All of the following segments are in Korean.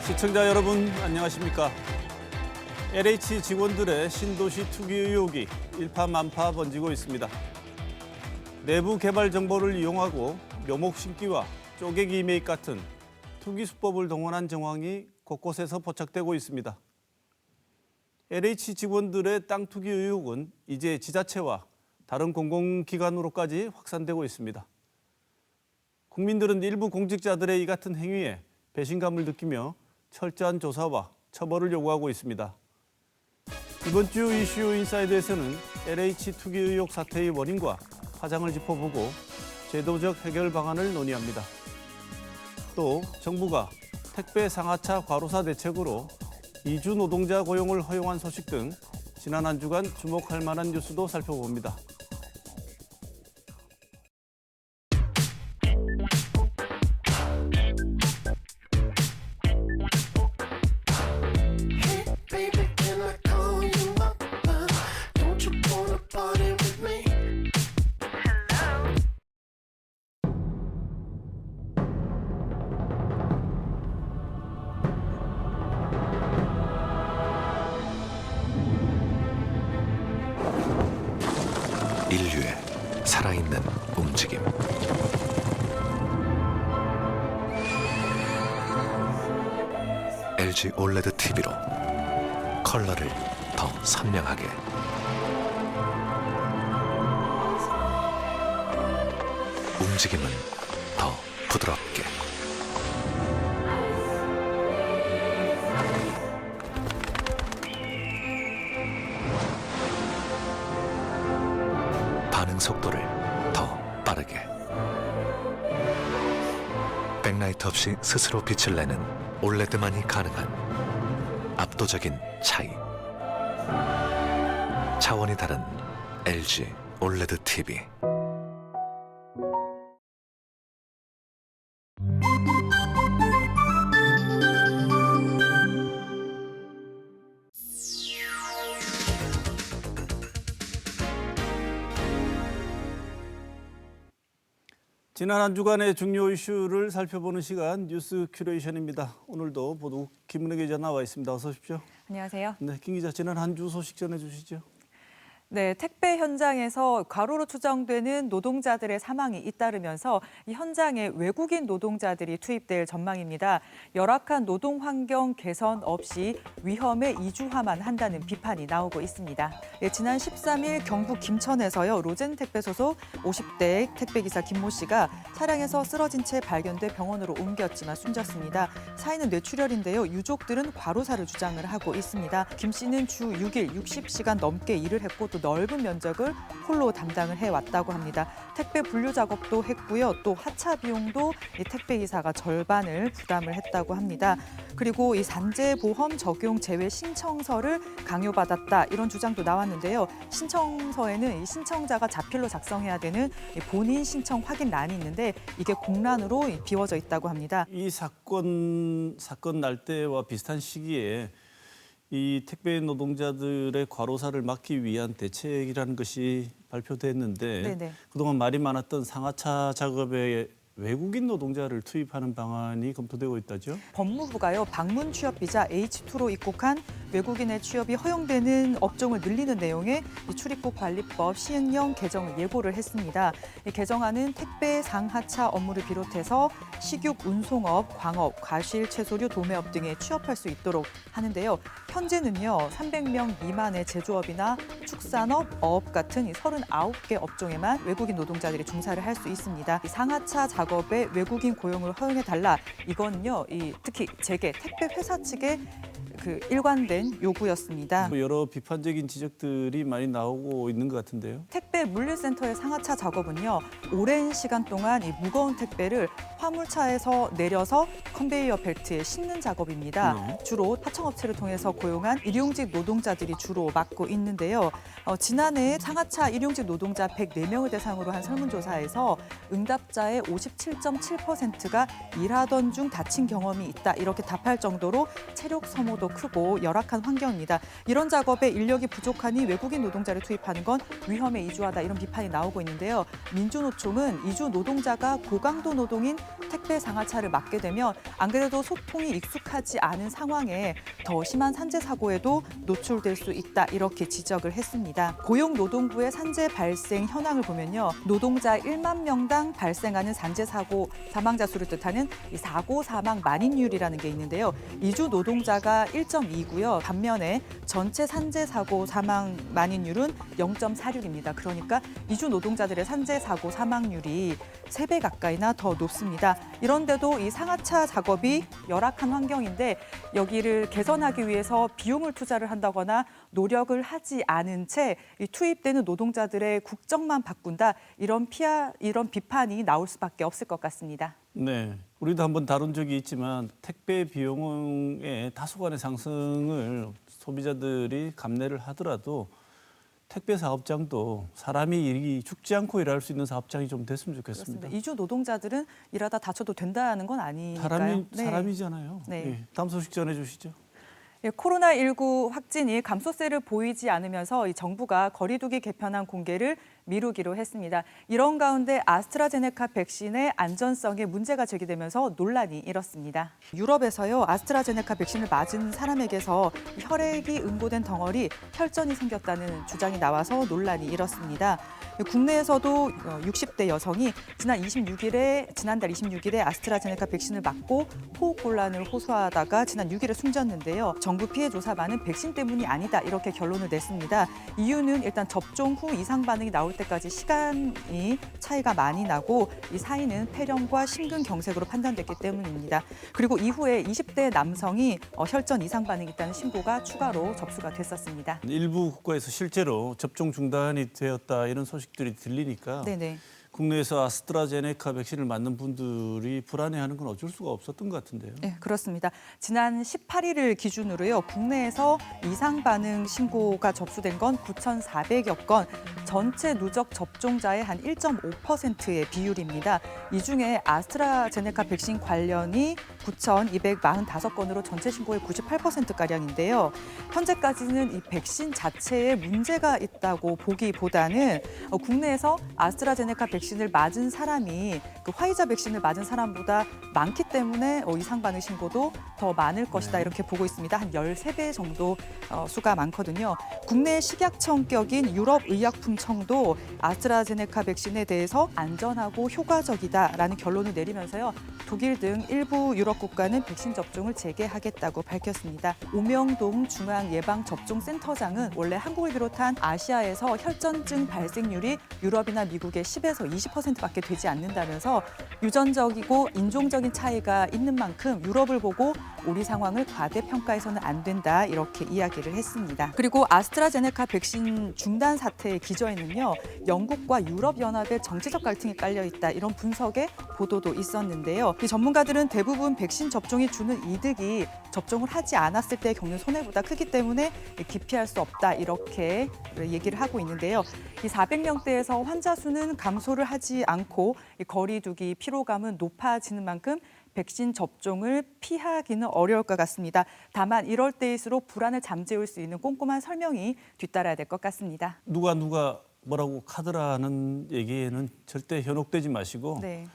시청자 여러분 안녕하십니까? LH 직원들의 신도시 투기 의혹이 일파만파 번지고 있습니다. 내부 개발 정보를 이용하고 묘목 심기와 쪼개기 매입 같은 투기 수법을 동원한 정황이 곳곳에서 포착되고 있습니다. LH 직원들의 땅 투기 의혹은 이제 지자체와 다른 공공기관으로까지 확산되고 있습니다. 국민들은 일부 공직자들의 이 같은 행위에 배신감을 느끼며 철저한 조사와 처벌을 요구하고 있습니다. 이번 주 이슈 인사이드에서는 LH 투기 의혹 사태의 원인과 파장을 짚어보고 제도적 해결 방안을 논의합니다. 또 정부가 택배 상하차 과로사 대책으로 이주 노동자 고용을 허용한 소식 등 지난 한 주간 주목할 만한 뉴스도 살펴봅니다. 인류의 살아있는 움직임. LG 올레드 TV로 컬러를 더 선명하게, 움직임은 더 부드럽게. 반응 속도를 더 빠르게. 백라이트 없이 스스로 빛을 내는 올레드만이 가능한 압도적인 차이. 차원이 다른 LG 올레드 TV. 지난 한 주간의 중요 이슈를 살펴보는 시간 뉴스 큐레이션입니다. 오늘도 보도 김은혜 기자 나와 있습니다. 어서 오십시오. 안녕하세요. 네, 김 기자 지난 한 주 소식 전해주시죠. 네, 택배 현장에서 과로로 추정되는 노동자들의 사망이 잇따르면서 이 현장에 외국인 노동자들이 투입될 전망입니다. 열악한 노동 환경 개선 없이 위험에 이주화만 한다는 비판이 나오고 있습니다. 네, 지난 13일 경북 김천에서요, 로젠택배 소속 50대 택배기사 김모 씨가 차량에서 쓰러진 채 발견돼 병원으로 옮겼지만 숨졌습니다. 사인은 뇌출혈인데요, 유족들은 과로사를 주장을 하고 있습니다. 김 씨는 주 6일 60시간 넘게 일을 했고 또 넓은 면적을 홀로 담당을 해왔다고 합니다. 택배 분류 작업도 했고요. 또 하차 비용도 이 택배기사가 절반을 부담을 했다고 합니다. 그리고 이 산재보험 적용 제외 신청서를 강요받았다, 이런 주장도 나왔는데요. 신청서에는 이 신청자가 자필로 작성해야 되는 본인 신청 확인란이 있는데 이게 공란으로 비워져 있다고 합니다. 이 사건 날 때와 비슷한 시기에 이 택배 노동자들의 과로사를 막기 위한 대책이라는 것이 발표됐는데 네네. 그동안 말이 많았던 상하차 작업에 외국인 노동자를 투입하는 방안이 검토되고 있다죠? 법무부가요, 방문 취업 비자 H2로 입국한 외국인의 취업이 허용되는 업종을 늘리는 내용의 출입국 관리법 시행령 개정을 예고를 했습니다. 이 개정안은 택배 상하차 업무를 비롯해서 식육, 운송업, 광업, 과실, 채소류, 도매업 등에 취업할 수 있도록 하는데요. 현재는요, 300명 미만의 제조업이나 축산업, 어업 같은 39개 업종에만 외국인 노동자들이 종사를 할 수 있습니다. 이 상하차 작업에 외국인 고용을 허용해달라. 이건요, 특히 재계 택배 회사 측의 일관된 요구였습니다. 여러 비판적인 지적들이 많이 나오고 있는 것 같은데요. 택배 물류센터의 상하차 작업은요, 오랜 시간 동안 이 무거운 택배를 화물차에서 내려서 컨베이어 벨트에 싣는 작업입니다. 주로 하청업체를 통해서 고용한 일용직 노동자들이 주로 맡고 있는데요. 지난해 상하차 일용직 노동자 104명을 대상으로 한 설문조사에서 응답자의 57.7%가 일하던 중 다친 경험이 있다, 이렇게 답할 정도로 체력 소모도 크고 열악한 환경입니다. 이런 작업에 인력이 부족하니 외국인 노동자를 투입하는 건 위험에 이주하다 이런 비판이 나오고 있는데요. 민주노총은 이주 노동자가 고강도 노동인 택배 상하차를 맡게 되면 안 그래도 소통이 익숙하지 않은 상황에 더 심한 산재 사고에도 노출될 수 있다 이렇게 지적을 했습니다. 고용노동부의 산재 발생 현황을 보면요. 노동자 1만 명당 발생하는 산재 사고 사망자 수를 뜻하는 이 사고 사망 만인율이라는 게 있는데요. 이주 노동자가 1.2고요. 반면에 전체 산재 사고 사망 만인율은 0.46입니다. 그러니까 이주 노동자들의 산재 사고 사망률이 3배 가까이나 더 높습니다. 이런데도 이 상하차 작업이 열악한 환경인데 여기를 개선하기 위해서 비용을 투자를 한다거나 노력을 하지 않은 채 이 투입되는 노동자들의 국적만 바꾼다 이런 비판이 나올 수밖에 없을 것 같습니다. 네, 우리도 한번 다룬 적이 있지만 택배 비용의 다소간의 상승을 소비자들이 감내를 하더라도 택배 사업장도 사람이 일이 죽지 않고 일할 수 있는 사업장이 좀 됐으면 좋겠습니다. 그렇습니다. 이주 노동자들은 일하다 다쳐도 된다는 건 아니니까요. 사람이잖아요. 네. 예, 다음 소식 전해주시죠. 코로나19 확진이 감소세를 보이지 않으면서 이 정부가 거리두기 개편안 공개를 미루기로 했습니다. 이런 가운데 아스트라제네카 백신의 안전성에 문제가 제기되면서 논란이 일었습니다. 유럽에서요, 아스트라제네카 백신을 맞은 사람에게서 혈액이 응고된 덩어리 혈전이 생겼다는 주장이 나와서 논란이 일었습니다. 국내에서도 60대 여성이 지난달 26일에 아스트라제네카 백신을 맞고 호흡곤란을 호소하다가 지난 6일에 숨졌는데요. 정부 피해 조사반은 백신 때문이 아니다 이렇게 결론을 냈습니다. 이유는 일단 접종 후 이상 반응이 나올 때까지 시간이 차이가 많이 나고 이 사인은 폐렴과 심근경색으로 판단됐기 때문입니다. 그리고 이후에 20대 남성이 혈전 이상 반응이 있다는 신고가 추가로 접수가 됐었습니다. 일부 국가에서 실제로 접종 중단이 되었다 이런 소식들이 들리니까 네네. 국내에서 아스트라제네카 백신을 맞는 분들이 불안해하는 건 어쩔 수가 없었던 것 같은데요. 네, 그렇습니다. 지난 18일을 기준으로요. 국내에서 이상 반응 신고가 접수된 건 9,400여 건, 전체 누적 접종자의 한 1.5%의 비율입니다. 이 중에 아스트라제네카 백신 관련이 9,245건으로 전체 신고의 98%가량인데요. 현재까지는 이 백신 자체에 문제가 있다고 보기보다는 국내에서 아스트라제네카 백신을 맞은 사람이 그 화이자 백신을 맞은 사람보다 많기 때문에 이상 반응 신고도 더 많을 것이다 이렇게 보고 있습니다. 한 13배 정도 수가 많거든요. 국내 식약 성격인 유럽의약품청도 아스트라제네카 백신에 대해서 안전하고 효과적이다라는 결론을 내리면서요. 독일 등 일부 유럽 국가는 백신 접종을 재개하겠다고 밝혔습니다. 오명동 중앙예방접종센터장은 원래 한국을 비롯한 아시아에서 혈전증 발생률이 유럽이나 미국의 10에서 20%밖에 되지 않는다면서 유전적이고 인종적인 차이가 있는 만큼 유럽을 보고 우리 상황을 과대평가해서는 안 된다 이렇게 이야기를 했습니다. 그리고 아스트라제네카 백신 중단 사태의 기저에는요. 영국과 유럽연합의 정치적 갈등이 깔려 있다 이런 분석의 보도도 있었는데요. 이 전문가들은 대부분 백신 접종이 주는 이득이 접종을 하지 않았을 때 겪는 손해보다 크기 때문에 기피할 수 없다 이렇게 얘기를 하고 있는데요. 이 400명대에서 환자 수는 감소를 하지 않고 이 거리두기 피로감은 높아지는 만큼 백신 접종을 피하기는 어려울 것 같습니다. 다만 이럴 때일수록 불안을 잠재울 수 있는 꼼꼼한 설명이 뒤따라야 될 것 같습니다. 누가 뭐라고 카드라는 얘기에는 절대 현혹되지 마시고 네.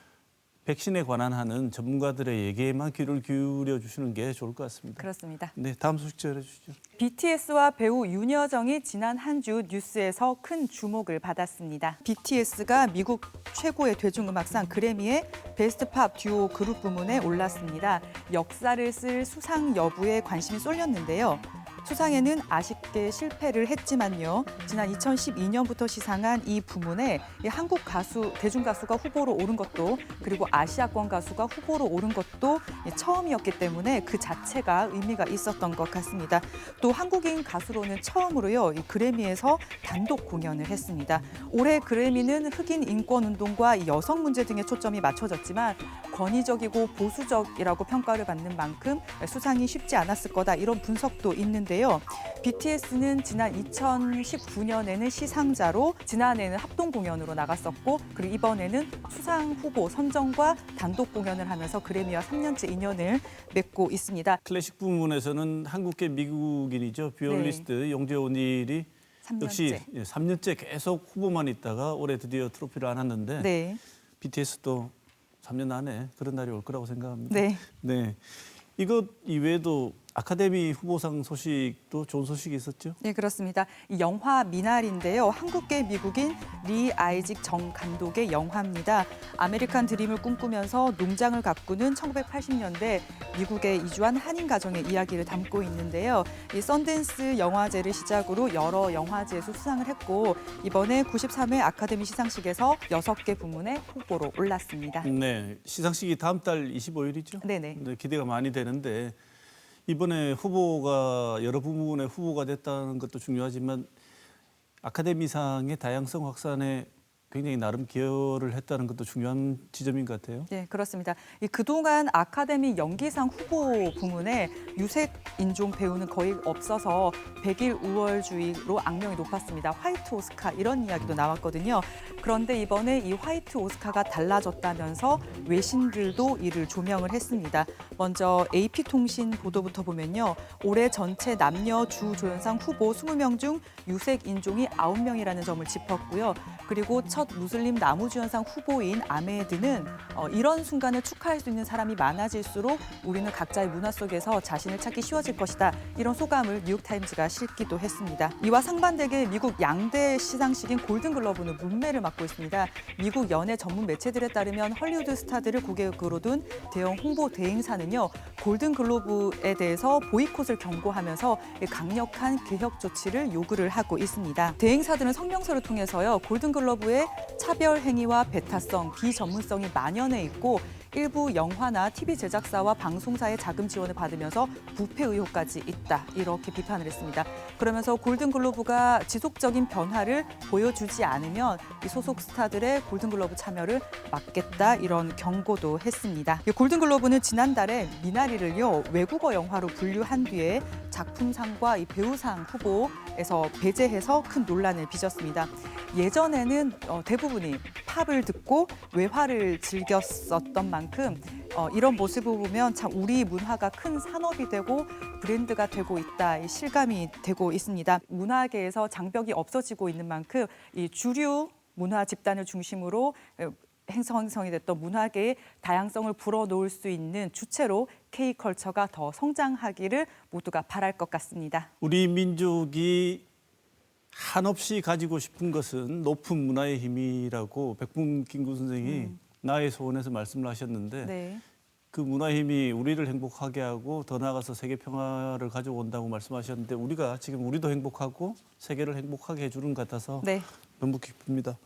백신에 관한 하는 전문가들의 얘기에만 귀를 기울여 주시는 게 좋을 것 같습니다. 그렇습니다. 네, 다음 소식 전해 주시죠. BTS와 배우 윤여정이 지난 한 주 뉴스에서 큰 주목을 받았습니다. BTS가 미국 최고의 대중음악상 그래미의 베스트 팝 듀오 그룹 부문에 올랐습니다. 역사를 쓸 수상 여부에 관심이 쏠렸는데요. 수상에는 아쉽게 실패를 했지만요. 지난 2012년부터 시상한 이 부문에 한국 가수, 대중 가수가 후보로 오른 것도 그리고 아시아권 가수가 후보로 오른 것도 처음이었기 때문에 그 자체가 의미가 있었던 것 같습니다. 또 한국인 가수로는 처음으로요. 이 그래미에서 단독 공연을 했습니다. 올해 그래미는 흑인 인권 운동과 여성 문제 등에 초점이 맞춰졌지만 권위적이고 보수적이라고 평가를 받는 만큼 수상이 쉽지 않았을 거다 이런 분석도 있는데요. BTS는 지난 2019년에는 시상자로 지난해에는 합동 공연으로 나갔었고 그리고 이번에는 수상 후보 선정과 단독 공연을 하면서 그래미와 3년째 인연을 맺고 있습니다. 클래식 부문에서는 한국계 미국인이죠. 비올리스트 용재원 일이 3년째. 역시 3년째 계속 후보만 있다가 올해 드디어 트로피를 안았는데 네. BTS도 3년 안에 그런 날이 올 거라고 생각합니다. 네. 네. 이것 이외에도 아카데미 후보상 소식도 좋은 소식이 있었죠? 네, 그렇습니다. 이 영화 미나리인데요. 한국계 미국인 리 아이직 정 감독의 영화입니다. 아메리칸 드림을 꿈꾸면서 농장을 가꾸는 1980년대 미국에 이주한 한인 가정의 이야기를 담고 있는데요. 이 썬댄스 영화제를 시작으로 여러 영화제에서 수상을 했고 이번에 93회 아카데미 시상식에서 6개 부문에 후보로 올랐습니다. 네. 시상식이 다음 달 25일이죠? 네네. 네, 기대가 많이 되는데 이번에 후보가 여러 부문에 후보가 됐다는 것도 중요하지만 아카데미상의 다양성 확산에 굉장히 나름 기여를 했다는 것도 중요한 지점인 것 같아요. 네, 그렇습니다. 그동안 아카데미 연기상 후보 부문에 유색 인종 배우는 거의 없어서 백일 우월주의로 악명이 높았습니다. 화이트 오스카 이런 이야기도 나왔거든요. 그런데 이번에 이 화이트 오스카가 달라졌다면서 외신들도 이를 조명을 했습니다. 먼저 AP통신 보도부터 보면요. 올해 전체 남녀 주조연상 후보 20명 중 유색 인종이 9명이라는 점을 짚었고요. 그리고 첫 무슬림 나무주연상 후보인 아메드는 이런 순간을 축하할 수 있는 사람이 많아질수록 우리는 각자의 문화 속에서 자신을 찾기 쉬워질 것이다. 이런 소감을 뉴욕타임즈가 실기도 했습니다. 이와 상반되게 미국 양대 시상식인 골든글러브는 문매를 맡고 있습니다. 미국 연예 전문 매체들에 따르면 헐리우드 스타들을 고객으로 둔 대형 홍보 대행사는요. 골든글러브에 대해서 보이콧을 경고하면서 강력한 개혁 조치를 요구를 하고 있습니다. 대행사들은 성명서를 통해서요. 골든글러브의 차별 행위와 배타성, 비전문성이 만연해 있고 일부 영화나 TV 제작사와 방송사의 자금 지원을 받으면서 부패 의혹까지 있다. 이렇게 비판을 했습니다. 그러면서 골든글로브가 지속적인 변화를 보여주지 않으면 이 소속 스타들의 골든글로브 참여를 막겠다. 이런 경고도 했습니다. 골든글로브는 지난달에 미나리를요 외국어 영화로 분류한 뒤에 작품상과 이 배우상 후보에서 배제해서 큰 논란을 빚었습니다. 예전에는 대부분이 팝을 듣고 외화를 즐겼었던 만큼 이런 모습을 보면 참 우리 문화가 큰 산업이 되고 브랜드가 되고 있다, 이 실감이 되고 있습니다. 문화계에서 장벽이 없어지고 있는 만큼 이 주류 문화 집단을 중심으로 형성이 됐던 문화계의 다양성을 불어넣을 수 있는 주체로 K컬처가 더 성장하기를 모두가 바랄 것 같습니다. 우리 민족이 한없이 가지고 싶은 것은 높은 문화의 힘이라고 백분 김구 선생이 나의 소원에서 말씀을 하셨는데 네. 그 문화의 힘이 우리를 행복하게 하고 더 나아가서 세계 평화를 가져온다고 말씀하셨는데 우리가 지금 우리도 행복하고 세계를 행복하게 해주는 것 같아서 네. 너무 기쁩니다.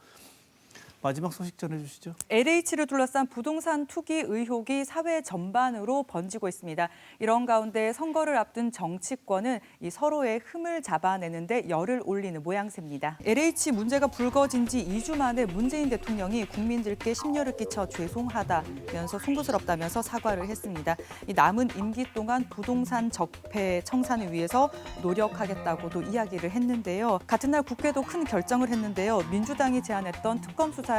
마지막 소식 전해주시죠. LH를 둘러싼 부동산 투기 의혹이 사회 전반으로 번지고 있습니다. 이런 가운데 선거를 앞둔 정치권은 이 서로의 흠을 잡아내는데 열을 올리는 모양새입니다. LH 문제가 불거진 지 2주 만에 문재인 대통령이 국민들께 심려를 끼쳐 죄송하다면서 송구스럽다면서 사과를 했습니다. 이 남은 임기 동안 부동산 적폐 청산을 위해서 노력하겠다고도 이야기를 했는데요. 같은 날 국회도 큰 결정을 했는데요. 민주당이 제안했던 특검 수사를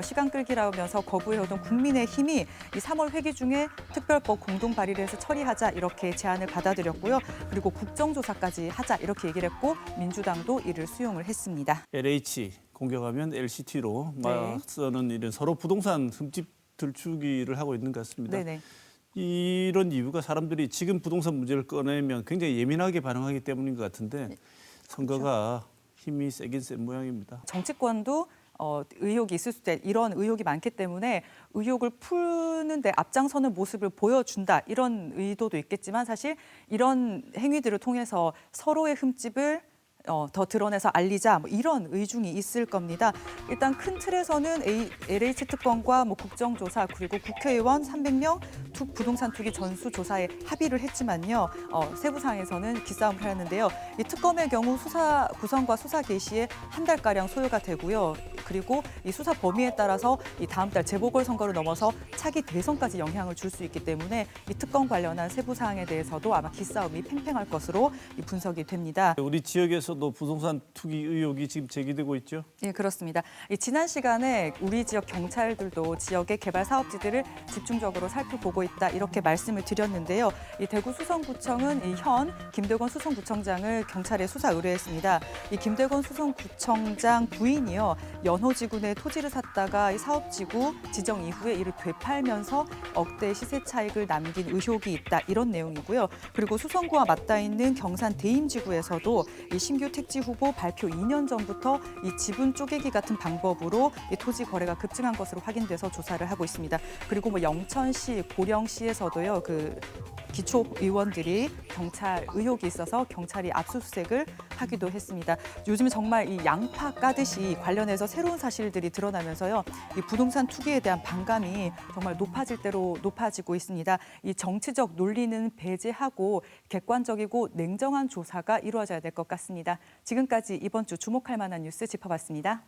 시간 끌기라면서 거부해오던 국민의힘이 이 3월 회기 중에 특별법 공동 발의를 해서 처리하자 이렇게 제안을 받아들였고요. 그리고 국정조사까지 하자 이렇게 얘기를 했고 민주당도 이를 수용을 했습니다. LH 공격하면 LCT로 네. 맞서는 이런 서로 부동산 흠집 들추기를 하고 있는 것 같습니다. 네네. 이런 이유가 사람들이 지금 부동산 문제를 꺼내면 굉장히 예민하게 반응하기 때문인 것 같은데 선거가 힘이 세긴 센 모양입니다. 정치권도 의혹이 있을 때 이런 의혹이 많기 때문에 의혹을 푸는데 앞장서는 모습을 보여준다 이런 의도도 있겠지만 사실 이런 행위들을 통해서 서로의 흠집을 더 드러내서 알리자 이런 의중이 있을 겁니다. 일단 큰 틀에서는 LH 특검과 국정조사 그리고 국회의원 300명 부동산 투기 전수조사에 합의를 했지만요. 세부 사항에서는 기싸움을 하였는데요. 이 특검의 경우 수사 구성과 수사 개시에 한 달가량 소요가 되고요. 그리고 이 수사 범위에 따라서 이 다음 달 재보궐선거를 넘어서 차기 대선까지 영향을 줄 수 있기 때문에 이 특검 관련한 세부 사항에 대해서도 아마 기싸움이 팽팽할 것으로 분석이 됩니다. 우리 지역에서도 부동산 투기 의혹이 지금 제기되고 있죠? 예, 그렇습니다. 지난 시간에 우리 지역 경찰들도 지역의 개발 사업지들을 집중적으로 살펴보고 있다 이렇게 말씀을 드렸는데요. 이 대구 수성구청은 이 현 김대건 수성구청장을 경찰에 수사 의뢰했습니다. 이 김대건 수성구청장 부인이요 연호지구 내 토지를 샀다가 이 사업지구 지정 이후에 이를 되팔면서 억대 시세 차익을 남긴 의혹이 있다 이런 내용이고요. 그리고 수성구와 맞닿아 있는 경산 대임지구에서도 이 신규 택지 후보 발표 2년 전부터 이 지분 쪼개기 같은 방법으로 이 토지 거래가 급증한 것으로 확인돼서 조사를 하고 있습니다. 그리고 뭐 영천시, 고령시에서도요 그 기초 의원들이 경찰 의혹이 있어서 경찰이 압수수색을 하기도 했습니다. 요즘 정말 이 양파 까듯이 관련해서 새로운 사실들이 드러나면서요. 이 부동산 투기에 대한 반감이 정말 높아질 대로 높아지고 있습니다. 이 정치적 논리는 배제하고 객관적이고 냉정한 조사가 이루어져야 될 것 같습니다. 지금까지 이번 주 주목할 만한 뉴스 짚어봤습니다.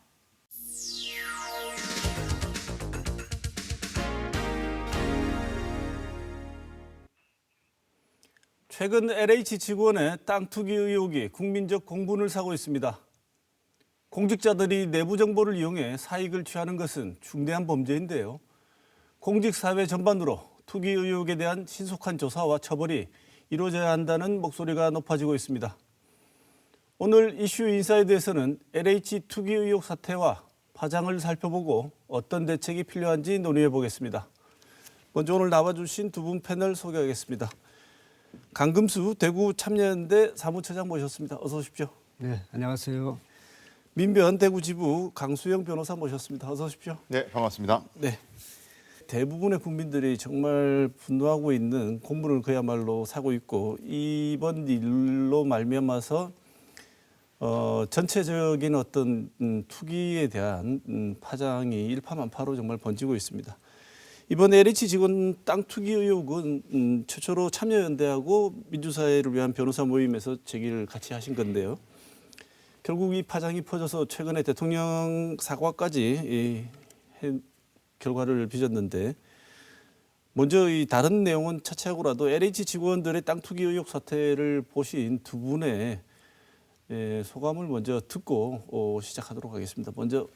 최근 LH 직원의 땅 투기 의혹이 국민적 공분을 사고 있습니다. 공직자들이 내부 정보를 이용해 사익을 취하는 것은 중대한 범죄인데요. 공직사회 전반으로 투기 의혹에 대한 신속한 조사와 처벌이 이루어져야 한다는 목소리가 높아지고 있습니다. 오늘 이슈 인사에 대해서는 LH 투기 의혹 사태와 파장을 살펴보고 어떤 대책이 필요한지 논의해 보겠습니다. 먼저 오늘 나와주신 두 분 패널 소개하겠습니다. 강금수 대구 참여연대 사무처장 모셨습니다. 어서 오십시오. 네, 안녕하세요. 민변 대구 지부 강수영 변호사 모셨습니다. 어서 오십시오. 네, 반갑습니다. 네. 대부분의 국민들이 정말 분노하고 있는 공분을 그야말로 사고 있고 이번 일로 말미암아서 전체적인 어떤 투기에 대한 파장이 일파만파로 정말 번지고 있습니다. 이번 LH 직원 땅 투기 의혹은 최초로 참여연대하고 민주사회를 위한 변호사 모임에서 제기를 같이 하신 건데요. 결국 이 파장이 퍼져서 최근에 대통령 사과까지 결과를 빚었는데 먼저 이 다른 내용은 차치하고라도 LH 직원들의 땅 투기 의혹 사태를 보신 두 분의 소감을 먼저 듣고 시작하도록 하겠습니다. 먼저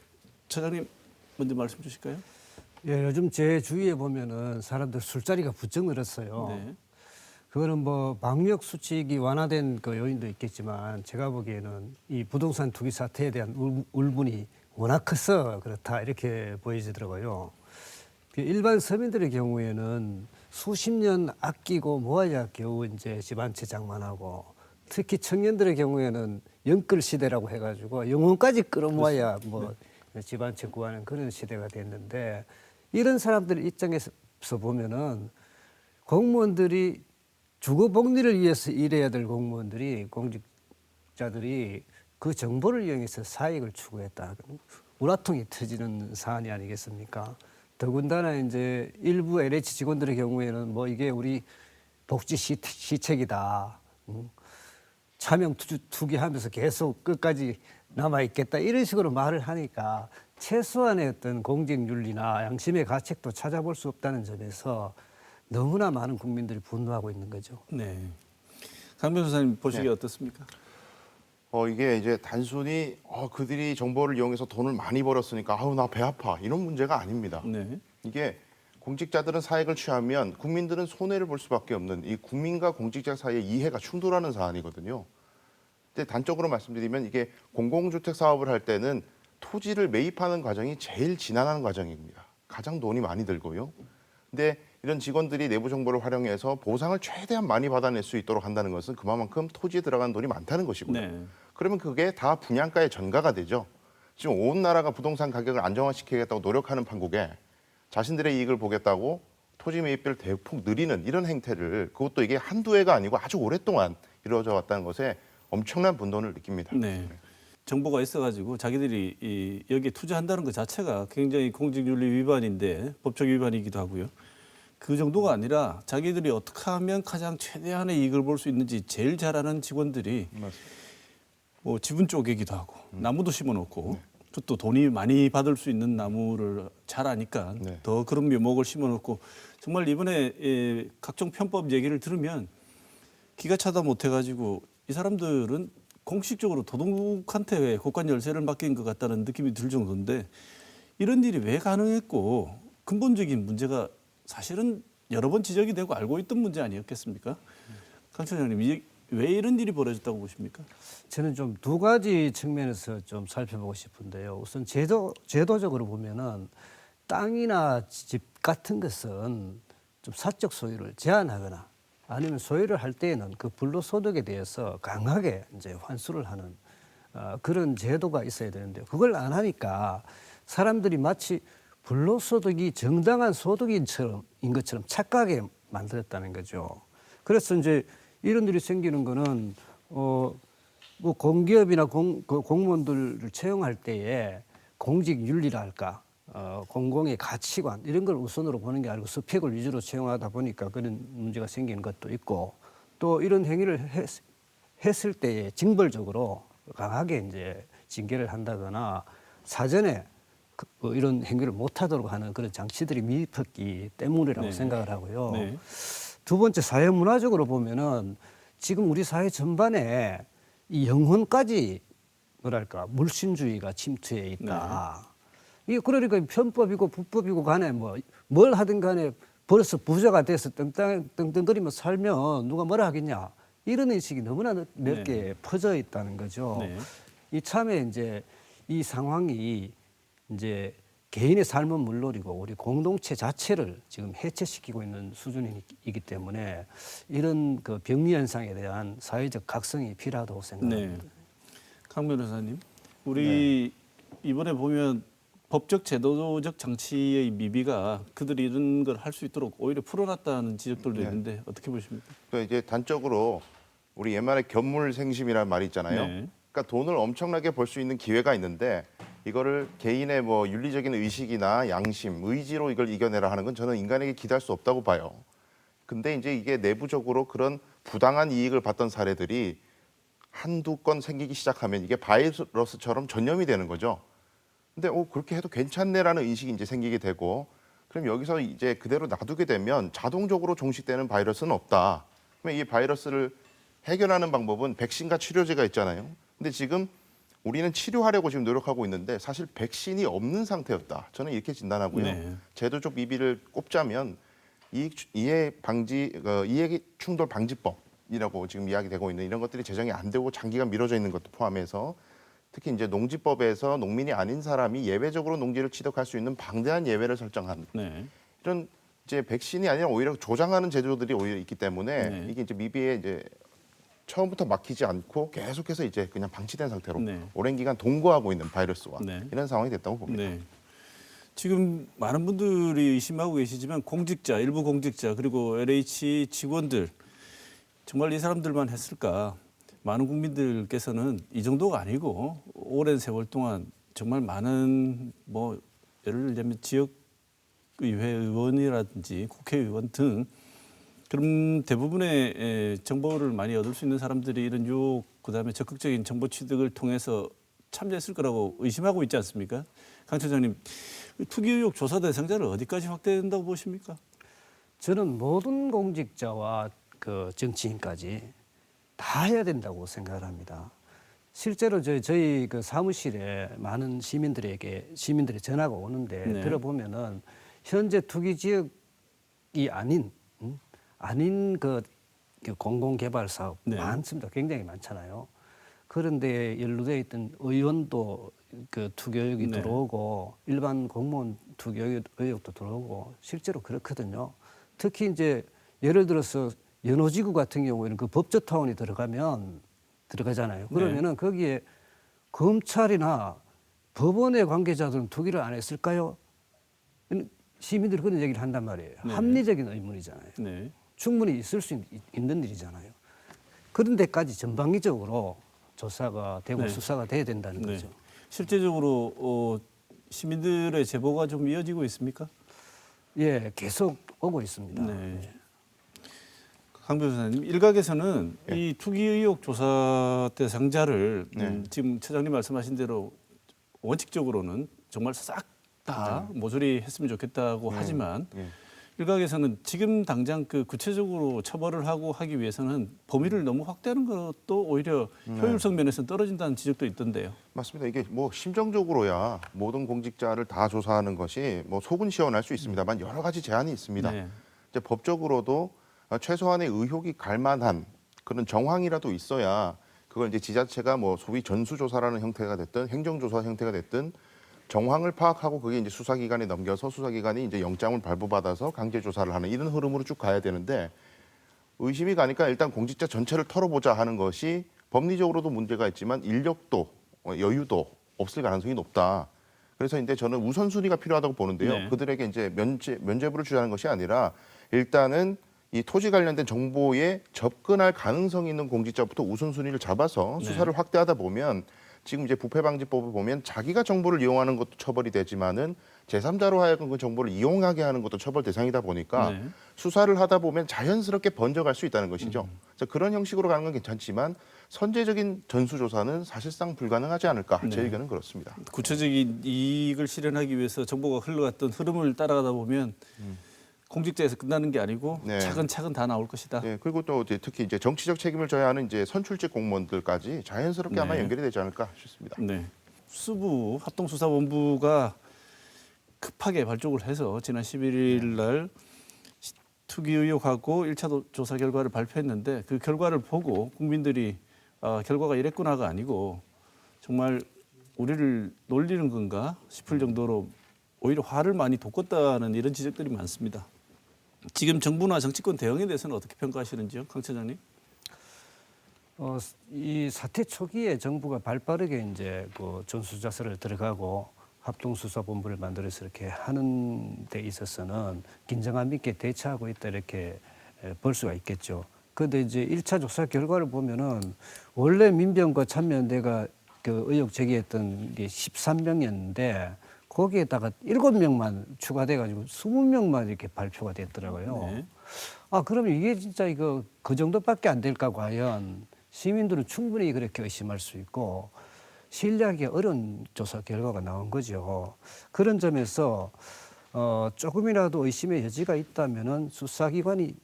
처장님 먼저 말씀 주실까요? 예, 요즘 제 주위에 보면은 사람들 술자리가 부쩍 늘었어요. 네. 그거는 뭐 방역 수칙이 완화된 그 요인도 있겠지만 제가 보기에는 이 부동산 투기 사태에 대한 울분이 워낙 커서 그렇다 이렇게 보여지더라고요. 일반 서민들의 경우에는 수십 년 아끼고 모아야 겨우 이제 집 한 채 장만하고 특히 청년들의 경우에는 영끌 시대라고 해가지고 영혼까지 끌어모아야 뭐 집 한 채 구하는 그런 시대가 됐는데 이런 사람들 입장에서 보면은 공무원들이 주거 복리를 위해서 일해야 될 공무원들이 공직자들이 그 정보를 이용해서 사익을 추구했다. 우라통이 터지는 사안이 아니겠습니까? 더군다나 이제 일부 LH 직원들의 경우에는 뭐 이게 우리 복지 시책이다. 차명 투기하면서 계속 끝까지 남아있겠다. 이런 식으로 말을 하니까 최소한의 어떤 공직윤리나 양심의 가책도 찾아볼 수 없다는 점에서 너무나 많은 국민들이 분노하고 있는 거죠. 네. 강 변호사님 보시기에 어떻습니까? 이게 이제 단순히 그들이 정보를 이용해서 돈을 많이 벌었으니까 아우 나 배 아파 이런 문제가 아닙니다. 네. 이게 공직자들은 사익을 취하면 국민들은 손해를 볼 수밖에 없는 이 국민과 공직자 사이의 이해가 충돌하는 사안이거든요. 근데 단적으로 말씀드리면 이게 공공주택 사업을 할 때는 토지를 매입하는 과정이 제일 지난한 과정입니다. 가장 돈이 많이 들고요. 근데 이런 직원들이 내부 정보를 활용해서 보상을 최대한 많이 받아낼 수 있도록 한다는 것은 그만큼 토지에 들어간 돈이 많다는 것이고요. 네. 그러면 그게 다 분양가의 전가가 되죠. 지금 온 나라가 부동산 가격을 안정화시키겠다고 노력하는 판국에 자신들의 이익을 보겠다고 토지 매입비를 대폭 늘리는 이런 행태를 그것도 이게 한두 해가 아니고 아주 오랫동안 이루어져 왔다는 것에 엄청난 분노를 느낍니다. 네. 정보가 있어가지고 자기들이 여기에 투자한다는 것 자체가 굉장히 공직윤리 위반인데 법적 위반이기도 하고요. 그 정도가 아니라 자기들이 어떻게 하면 가장 최대한의 이익을 볼 수 있는지 제일 잘 아는 직원들이 맞습니다. 뭐 지분 쪼개기도 하고 나무도 심어놓고 또 돈이 많이 받을 수 있는 나무를 잘 아니까 네. 더 그런 묘목을 심어놓고 정말 이번에 각종 편법 얘기를 들으면 기가 차다 못해가지고 이 사람들은 공식적으로 도둑한테 곳간 열쇠를 맡긴 것 같다는 느낌이 들 정도인데 이런 일이 왜 가능했고 근본적인 문제가 사실은 여러 번 지적이 되고 알고 있던 문제 아니었겠습니까? 강 처장님, 왜 이런 일이 벌어졌다고 보십니까? 저는 좀 두 가지 측면에서 좀 살펴보고 싶은데요. 우선 제도적으로 보면은 땅이나 집 같은 것은 좀 사적 소유를 제한하거나 아니면 소유를 할 때에는 그 불로소득에 대해서 강하게 이제 환수를 하는 그런 제도가 있어야 되는데 그걸 안 하니까 사람들이 마치 불로소득이 정당한 소득인 것처럼 착각에 만들었다는 거죠. 그래서 이제 이런 일이 생기는 거는 뭐 공기업이나 공무원들을 채용할 때에 공직 윤리랄까 공공의 가치관 이런 걸 우선으로 보는 게 아니고 스펙을 위주로 채용하다 보니까 그런 문제가 생기는 것도 있고 또 이런 행위를 했을 때에 징벌적으로 강하게 이제 징계를 한다거나 사전에 뭐 이런 행위를 못하도록 하는 그런 장치들이 미흡했기 때문이라고 네. 생각을 하고요. 네. 두 번째 사회문화적으로 보면은 지금 우리 사회 전반에 이 영혼까지 뭐랄까 물신주의가 침투해 있다. 이게 그러니까 편법이고 불법이고 간에 뭘 하든 간에 벌써 부자가 돼서 떵떵거리며 살면 누가 뭐라 하겠냐 이런 인식이 너무나 넓게 퍼져 있다는 거죠. 네. 이참에 이제 이 상황이 이제 개인의 삶은 물론이고 우리 공동체 자체를 지금 해체시키고 있는 수준이기 때문에 이런 그 병리 현상에 대한 사회적 각성이 필요하다고 생각합니다. 네. 강 변호사님, 우리 이번에 보면 법적 제도적 장치의 미비가 그들이 이런 걸 할 수 있도록 오히려 풀어놨다는 지적들도 네. 있는데 어떻게 보십니까? 또 이제 단적으로 우리 옛말에 견물생심이라는 말이 있잖아요. 네. 그러니까 돈을 엄청나게 벌 수 있는 기회가 있는데 이거를 개인의 뭐 윤리적인 의식이나 양심, 의지로 이걸 이겨내라 하는 건 저는 인간에게 기대할 수 없다고 봐요. 근데 이제 이게 내부적으로 그런 부당한 이익을 봤던 사례들이 한두 건 생기기 시작하면 이게 바이러스처럼 전염이 되는 거죠. 근데 그렇게 해도 괜찮네라는 인식이 이제 생기게 되고 그럼 여기서 이제 그대로 놔두게 되면 자동적으로 종식되는 바이러스는 없다. 그러면 이 바이러스를 해결하는 방법은 백신과 치료제가 있잖아요. 근데 지금 우리는 치료하려고 지금 노력하고 있는데 사실 백신이 없는 상태였다. 저는 이렇게 진단하고요. 네. 제도적 미비를 꼽자면 이해 충돌 방지법이라고 지금 이야기되고 있는 이런 것들이 제정이 안 되고 장기간 미뤄져 있는 것도 포함해서 특히 이제 농지법에서 농민이 아닌 사람이 예외적으로 농지를 취득할 수 있는 방대한 예외를 설정한 네. 이런 이제 백신이 아니라 오히려 조장하는 제도들이 오히려 있기 때문에 네. 이게 이제 미비에 이제 처음부터 막히지 않고 계속해서 이제 그냥 방치된 상태로 네. 오랜 기간 동거하고 있는 바이러스와 네. 이런 상황이 됐다고 봅니다. 네. 지금 많은 분들이 의심하고 계시지만 공직자, 일부 공직자 그리고 LH 직원들 정말 이 사람들만 했을까? 많은 국민들께서는 이 정도가 아니고 오랜 세월 동안 정말 많은 뭐 예를 들면 지역의회 의원이라든지 국회의원 등 그럼 대부분의 정보를 많이 얻을 수 있는 사람들이 이런 유혹 그다음에 적극적인 정보 취득을 통해서 참여했을 거라고 의심하고 있지 않습니까? 강 처장님, 투기 의혹 조사 대상자를 어디까지 확대된다고 보십니까? 저는 모든 공직자와 그 정치인까지 다 해야 된다고 생각을 합니다. 실제로 저희 그 사무실에 많은 시민들의 전화가 오는데 네. 들어보면은 현재 투기 지역이 아닌 그 공공개발 사업 네. 많습니다. 굉장히 많잖아요. 그런데 연루되어 있던 의원도 그 투기 의혹이 네. 들어오고 일반 공무원 투기 의혹도 들어오고 실제로 그렇거든요. 특히 이제 예를 들어서 연호지구 같은 경우에는 그 법조타운이 들어가잖아요. 그러면은 거기에 검찰이나 법원의 관계자들은 투기를 안 했을까요? 시민들이 그런 얘기를 한단 말이에요. 네. 합리적인 의문이잖아요. 네. 충분히 있을 수 있는 일이잖아요. 그런 데까지 전방위적으로 조사가 되고 네. 수사가 돼야 된다는 네. 거죠. 실제적으로 시민들의 제보가 좀 이어지고 있습니까? 예, 계속 오고 있습니다. 네. 강 변호사님, 일각에서는 네. 이 투기 의혹 조사 대상자를 네. 지금 처장님 말씀하신 대로 원칙적으로는 정말 싹 다 모조리 했으면 좋겠다고 하지만 예. 일각에서는 지금 당장 그 구체적으로 처벌을 하기 위해서는 범위를 너무 확대하는 것도 오히려 효율성 면에서 떨어진다는 지적도 있던데요. 맞습니다. 이게 뭐 심정적으로야 모든 공직자를 다 조사하는 것이 뭐 속은 시원할 수 있습니다만 여러 가지 제한이 있습니다. 네. 이제 법적으로도 최소한의 의혹이 갈 만한 그런 정황이라도 있어야 그걸 이제 지자체가 뭐 소위 전수조사라는 형태가 됐든 행정조사 형태가 됐든 정황을 파악하고 그게 이제 수사기관에 넘겨서 수사기관이 이제 영장을 발부받아서 강제조사를 하는 이런 흐름으로 쭉 가야 되는데 의심이 가니까 일단 공직자 전체를 털어보자 하는 것이 법리적으로도 문제가 있지만 인력도 여유도 없을 가능성이 높다. 그래서 이제 저는 우선순위가 필요하다고 보는데요. 네. 그들에게 이제 면죄부를 주자는 것이 아니라 일단은 이 토지 관련된 정보에 접근할 가능성이 있는 공직자부터 우선순위를 잡아서 수사를 확대하다 보면 지금 이제 부패방지법을 보면 자기가 정보를 이용하는 것도 처벌이 되지만은 제3자로 하여금 그 정보를 이용하게 하는 것도 처벌 대상이다 보니까 네. 수사를 하다 보면 자연스럽게 번져갈 수 있다는 것이죠. 그래서 그런 형식으로 가는 건 괜찮지만 선제적인 전수조사는 사실상 불가능하지 않을까. 제 의견은 그렇습니다. 구체적인 이익을 실현하기 위해서 정보가 흘러갔던 흐름을 따라가다 보면 공직자에서 끝나는 게 아니고 네. 차근차근 다 나올 것이다. 네, 그리고 또 이제 특히 이제 정치적 책임을 져야 하는 이제 선출직 공무원들까지 자연스럽게 아마 네. 연결이 되지 않을까 싶습니다. 네. 수부 합동수사본부가 급하게 발족을 해서 지난 11일 날 투기 의혹하고 1차 조사 결과를 발표했는데 그 결과를 보고 국민들이 결과가 이랬구나가 아니고 정말 우리를 놀리는 건가 싶을 정도로 오히려 화를 많이 돋궜다는 이런 지적들이 많습니다. 지금 정부나 정치권 대응에 대해서는 어떻게 평가하시는지요, 강 차장님? 이 사태 초기에 정부가 발빠르게 이제 그 전수조사를 들어가고 합동수사본부를 만들어서 이렇게 하는 데 있어서는 긴장감 있게 대처하고 있다 이렇게 볼 수가 있겠죠. 그런데 이제 1차 조사 결과를 보면은 원래 민변과 참여연대가 그 의혹 제기했던 게 13명이었는데 거기에다가 7명만 추가돼가지고 20명만 이렇게 발표가 됐더라고요. 네. 아, 그러면 이게 진짜 이거 그 정도밖에 안 될까 과연 시민들은 충분히 그렇게 의심할 수 있고 신뢰하기 어려운 조사 결과가 나온 거죠. 그런 점에서 조금이라도 의심의 여지가 있다면은 수사기관이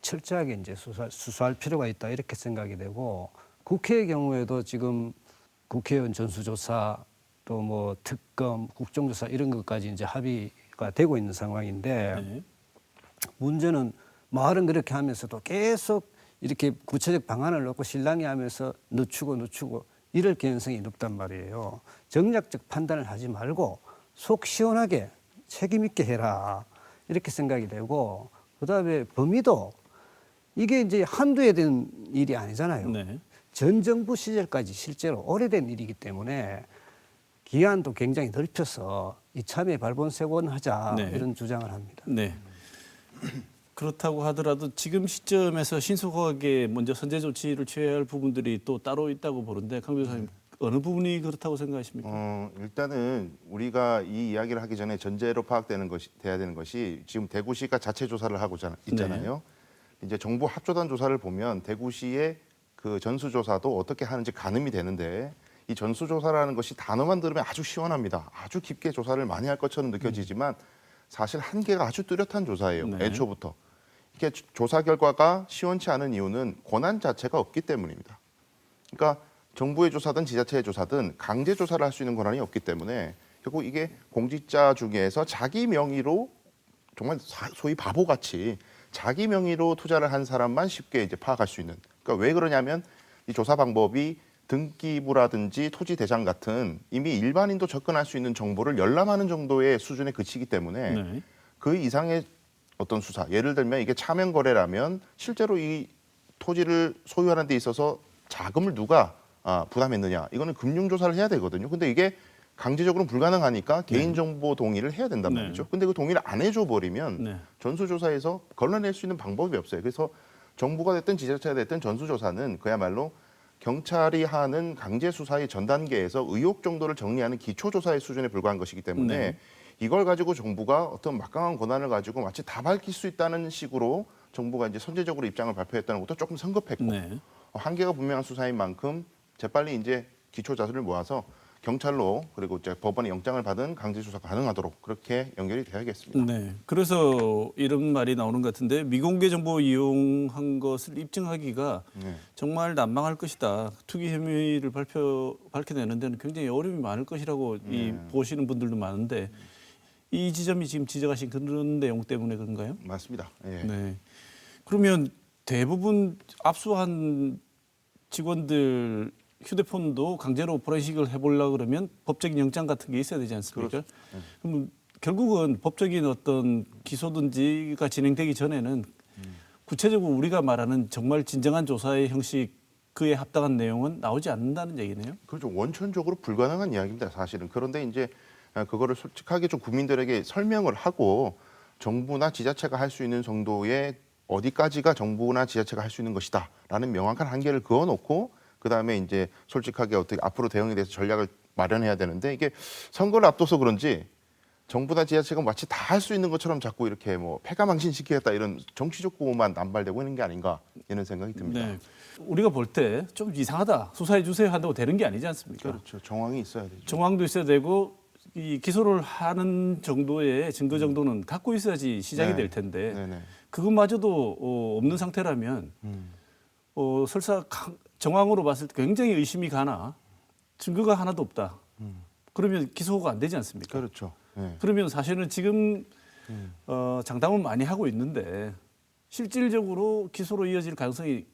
철저하게 이제 수사할 필요가 있다 이렇게 생각이 되고 국회의 경우에도 지금 국회의원 전수조사 또 뭐 특검, 국정조사 이런 것까지 이제 합의가 되고 있는 상황인데 네. 문제는 말은 그렇게 하면서도 계속 이렇게 구체적 방안을 놓고 실랑이 하면서 늦추고 이럴 개연성이 높단 말이에요. 정략적 판단을 하지 말고 속 시원하게 책임 있게 해라 이렇게 생각이 되고 그다음에 범위도 이게 이제 한두 해 된 일이 아니잖아요. 네. 전 정부 시절까지 실제로 오래된 일이기 때문에 기한도 굉장히 넓혀서 이참에 발본색원하자 네. 이런 주장을 합니다. 네. 그렇다고 하더라도 지금 시점에서 신속하게 먼저 선제 조치를 취해야 할 부분들이 또 따로 있다고 보는데 강 변호사님 어느 부분이 그렇다고 생각하십니까? 일단은 우리가 이 이야기를 하기 전에 전제로 파악되는 것이 돼야 되는 것이 지금 대구시가 자체 조사를 하고 있잖아요. 이제 정부 합조단 조사를 보면 대구시의 그 전수조사도 어떻게 하는지 가늠이 되는데 이 전수조사라는 것이 단어만 들으면 아주 시원합니다. 아주 깊게 조사를 많이 할 것처럼 느껴지지만 사실 한계가 아주 뚜렷한 조사예요. 네. 애초부터. 이게 조사 결과가 시원치 않은 이유는 권한 자체가 없기 때문입니다. 그러니까 정부의 조사든 지자체의 조사든 강제 조사를 할 수 있는 권한이 없기 때문에 결국 이게 공직자 중에서 자기 명의로 정말 소위 바보같이 자기 명의로 투자를 한 사람만 쉽게 이제 파악할 수 있는. 그러니까 왜 그러냐면 이 조사 방법이 등기부라든지 토지 대장 같은 이미 일반인도 접근할 수 있는 정보를 열람하는 정도의 수준에 그치기 때문에 네. 그 이상의 어떤 수사, 예를 들면 이게 차명 거래라면 실제로 이 토지를 소유하는 데 있어서 자금을 누가 부담했느냐, 이거는 금융조사를 해야 되거든요. 근데 이게 강제적으로 불가능하니까 개인정보 동의를 해야 된단 네. 말이죠. 근데 그 동의를 안 해줘 버리면 네. 전수조사에서 걸러낼 수 있는 방법이 없어요. 그래서 정부가 됐든 지자체가 됐든 전수조사는 그야말로 경찰이 하는 강제 수사의 전 단계에서 의혹 정도를 정리하는 기초 조사의 수준에 불과한 것이기 때문에 네. 이걸 가지고 정부가 어떤 막강한 권한을 가지고 마치 다 밝힐 수 있다는 식으로 정부가 이제 선제적으로 입장을 발표했다는 것도 조금 성급했고 네. 한계가 분명한 수사인 만큼 재빨리 이제 기초 자료를 모아서 경찰로 그리고 이제 법원의 영장을 받은 강제 수사 가능하도록 그렇게 연결이 돼야겠습니다. 네. 그래서 이런 말이 나오는 것 같은데 미공개 정보 이용한 것을 입증하기가 네. 정말 난망할 것이다. 투기 혐의를 밝혀내는 데는 굉장히 어려움이 많을 것이라고 보시는 분들도 많은데 이 지점이 지금 지적하신 그런 내용 때문에 그런가요? 맞습니다. 예. 네. 그러면 대부분 압수한 직원들 휴대폰도 강제로 포렌식을 해보려고 그러면 법적인 영장 같은 게 있어야 되지 않습니까? 그럼 결국은 법적인 어떤 기소든지가 진행되기 전에는 구체적으로 우리가 말하는 정말 진정한 조사의 형식 그에 합당한 내용은 나오지 않는다는 얘기네요. 그렇죠. 원천적으로 불가능한 이야기입니다. 사실은. 그런데 이제 그거를 솔직하게 좀 국민들에게 설명을 하고 정부나 지자체가 할 수 있는 정도의 어디까지가 정부나 지자체가 할 수 있는 것이다라는 명확한 한계를 그어놓고 그다음에 이제 솔직하게 어떻게 앞으로 대응에 대해서 전략을 마련해야 되는데 이게 선거를 앞둬서 그런지 정부나 지자체가 마치 다 할 수 있는 것처럼 자꾸 이렇게 뭐 패가망신시키겠다 이런 정치적 구호만 남발되고 있는 게 아닌가 이런 생각이 듭니다. 네. 우리가 볼 때 좀 이상하다. 수사해 주세요 한다고 되는 게 아니지 않습니까? 그렇죠. 정황이 있어야 되죠. 정황도 있어야 되고 이 기소를 하는 정도의 증거 정도는 갖고 있어야지 시작이 네. 될 텐데 네네. 그것마저도 없는 상태라면 설사 정황으로 봤을 때 굉장히 의심이 가나 증거가 하나도 없다. 그러면 기소가 안 되지 않습니까? 그렇죠. 네. 그러면 사실은 지금 장담은 많이 하고 있는데 실질적으로 기소로 이어질 가능성이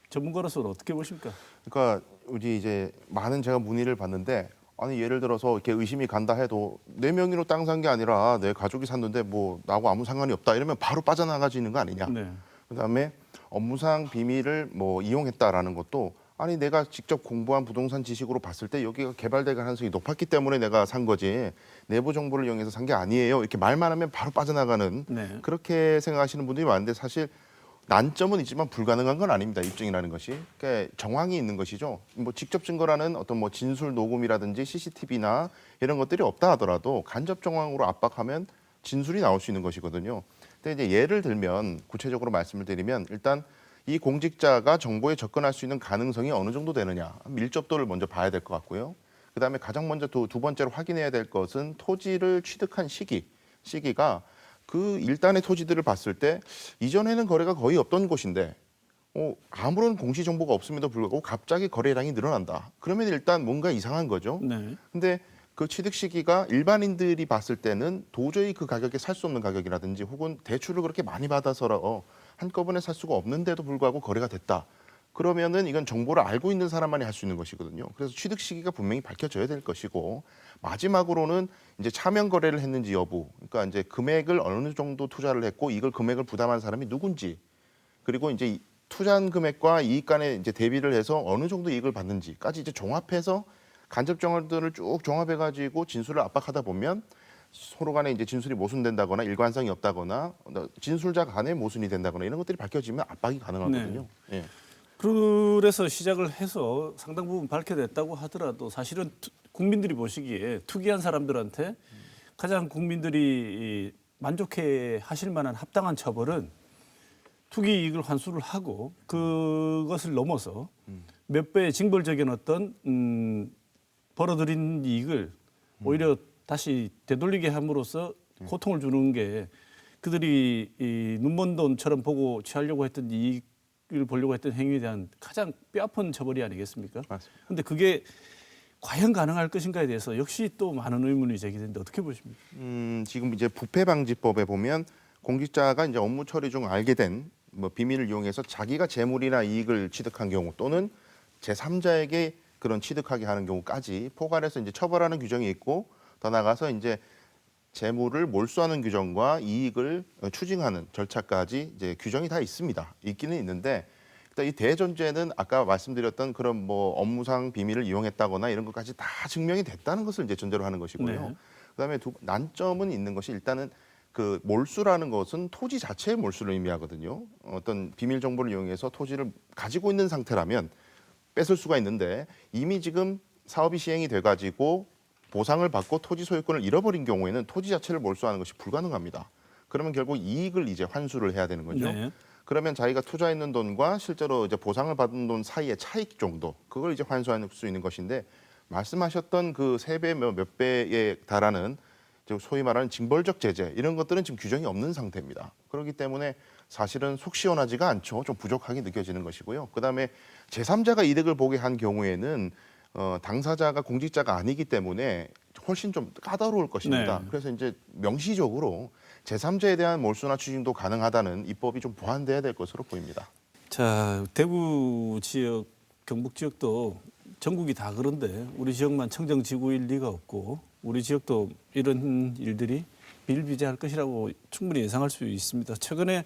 전문가로서는 어떻게 보십니까? 그러니까 우리 이제 많은 제가 문의를 받는데 아니 예를 들어서 이렇게 의심이 간다 해도 내 명의로 땅 산 게 아니라 내 가족이 샀는데 뭐 나하고 아무 상관이 없다 이러면 바로 빠져나가지는 거 아니냐. 네. 그다음에 업무상 비밀을 뭐 이용했다라는 것도 아니 내가 직접 공부한 부동산 지식으로 봤을 때 여기가 개발될 가능성이 높았기 때문에 내가 산 거지 내부 정보를 이용해서 산 게 아니에요. 이렇게 말만 하면 바로 빠져나가는 네. 그렇게 생각하시는 분들이 많은데 사실 난점은 있지만 불가능한 건 아닙니다. 입증이라는 것이. 그러니까 정황이 있는 것이죠. 뭐 직접 증거라는 어떤 뭐 진술 녹음이라든지 CCTV나 이런 것들이 없다 하더라도 간접 정황으로 압박하면 진술이 나올 수 있는 것이거든요. 근데 이제 예를 들면 구체적으로 말씀을 드리면 일단 이 공직자가 정보에 접근할 수 있는 가능성이 어느 정도 되느냐 밀접도를 먼저 봐야 될 것 같고요. 그다음에 가장 먼저 두 번째로 확인해야 될 것은 토지를 취득한 시기가 그 일단의 토지들을 봤을 때 이전에는 거래가 거의 없던 곳인데 아무런 공시 정보가 없음에도 불구하고 갑자기 거래량이 늘어난다. 그러면 일단 뭔가 이상한 거죠. 네. 근데 그 취득 시기가 일반인들이 봤을 때는 도저히 그 가격에 살 수 없는 가격이라든지 혹은 대출을 그렇게 많이 받아서 한꺼번에 살 수가 없는데도 불구하고 거래가 됐다. 그러면은 이건 정보를 알고 있는 사람만이 할 수 있는 것이거든요. 그래서 취득 시기가 분명히 밝혀져야 될 것이고 마지막으로는 이제 차명 거래를 했는지 여부. 그러니까 이제 금액을 어느 정도 투자를 했고 이걸 금액을 부담한 사람이 누군지. 그리고 이제 투자한 금액과 이익 간에 이제 대비를 해서 어느 정도 이익을 받는지까지 이제 종합해서 간접 정황들을 쭉 종합해 가지고 진술을 압박하다 보면 서로 간에 이제 진술이 모순된다거나 일관성이 없다거나 진술자 간에 모순이 된다거나 이런 것들이 밝혀지면 압박이 가능하거든요. 예. 그래서 시작을 해서 상당 부분 밝혀냈다고 하더라도 사실은 국민들이 보시기에 투기한 사람들한테 가장 국민들이 만족해 하실 만한 합당한 처벌은 투기 이익을 환수를 하고 그것을 넘어서 몇 배의 징벌적인 어떤 벌어들인 이익을 오히려 다시 되돌리게 함으로써 고통을 주는 게 그들이 이 눈먼 돈처럼 보고 취하려고 했던 이익을 보려고 했던 행위에 대한 가장 뼈아픈 처벌이 아니겠습니까? 맞습니다. 그런데 그게 과연 가능할 것인가에 대해서 역시 또 많은 의문이 제기되는데 어떻게 보십니까? 지금 이제 부패방지법에 보면 공직자가 이제 업무 처리 중 알게 된 뭐 비밀을 이용해서 자기가 재물이나 이익을 취득한 경우 또는 제3자에게 그런 취득하게 하는 경우까지 포괄해서 이제 처벌하는 규정이 있고 더 나아가서 이제 재물을 몰수하는 규정과 이익을 추징하는 절차까지 이제 규정이 다 있습니다. 있기는 있는데 일단 이 대전제는 아까 말씀드렸던 그런 뭐 업무상 비밀을 이용했다거나 이런 것까지 다 증명이 됐다는 것을 이제 전제로 하는 것이고요. 네. 그다음에 난점은 있는 것이 일단은 그 몰수라는 것은 토지 자체의 몰수를 의미하거든요. 어떤 비밀 정보를 이용해서 토지를 가지고 있는 상태라면 뺏을 수가 있는데 이미 지금 사업이 시행이 돼가지고 보상을 받고 토지 소유권을 잃어버린 경우에는 토지 자체를 몰수하는 것이 불가능합니다. 그러면 결국 이익을 이제 환수를 해야 되는 거죠. 네. 그러면 자기가 투자했는 돈과 실제로 이제 보상을 받은 돈 사이의 차익 정도 그걸 이제 환수할 수 있는 것인데 말씀하셨던 그 3배 몇 배에 달하는 소위 말하는 징벌적 제재 이런 것들은 지금 규정이 없는 상태입니다. 그렇기 때문에 사실은 속 시원하지가 않죠. 좀 부족하게 느껴지는 것이고요. 그다음에 제3자가 이득을 보게 한 경우에는 당사자가 공직자가 아니기 때문에 훨씬 좀 까다로울 것입니다. 네. 그래서 이제 명시적으로 제3자에 대한 몰수나 추징도 가능하다는 입법이 좀 보완돼야 될 것으로 보입니다. 자, 대구 지역, 경북 지역도 전국이 다 그런데 우리 지역만 청정지구일 리가 없고 우리 지역도 이런 일들이 비일비재할 것이라고 충분히 예상할 수 있습니다. 최근에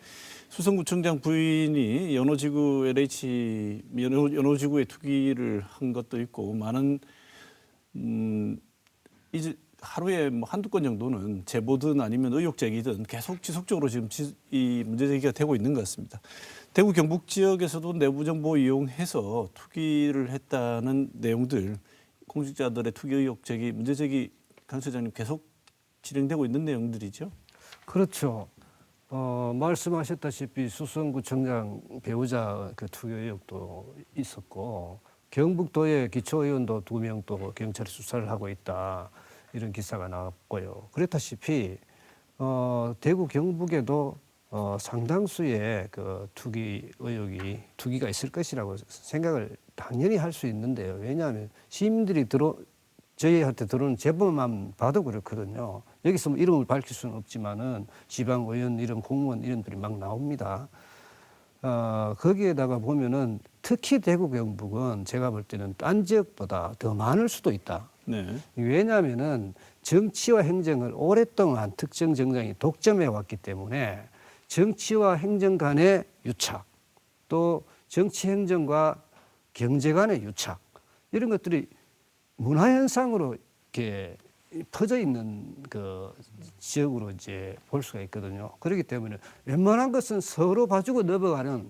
수성구청장 부인이 연호지구 LH 연호지구에 투기를 한 것도 있고 많은 이제 하루에 뭐 한두 건 정도는 제보든 아니면 의혹 제기든 계속 지속적으로 지금 이 문제 제기가 되고 있는 것 같습니다. 대구 경북 지역에서도 내부 정보 이용해서 투기를 했다는 내용들, 공직자들의 투기 의혹 제기, 문제 제기 강 처장님 계속 진행되고 있는 내용들이죠. 그렇죠. 말씀하셨다시피 수성구청장 배우자 그 투기 의혹도 있었고 경북도의 기초의원도 2명 또 경찰이 수사를 하고 있다. 이런 기사가 나왔고요. 그렇다시피 대구 경북에도 상당수의 그 투기 의혹이 투기가 있을 것이라고 생각을 당연히 할 수 있는데요. 왜냐하면 시민들이 저희한테 들어오는 제보만 봐도 그렇거든요. 여기서 뭐 이름을 밝힐 수는 없지만은 지방 의원 이름, 공무원 이름들이 막 나옵니다. 거기에다가 보면은 특히 대구 경북은 제가 볼 때는 딴 지역보다 더 많을 수도 있다. 네. 왜냐하면은 정치와 행정을 오랫동안 특정 정당이 독점해 왔기 때문에 정치와 행정 간의 유착, 또 정치 행정과 경제 간의 유착 이런 것들이 문화 현상으로 이렇게 퍼져 있는 그 지역으로 이제 볼 수가 있거든요. 그렇기 때문에 웬만한 것은 서로 봐주고 넘어가는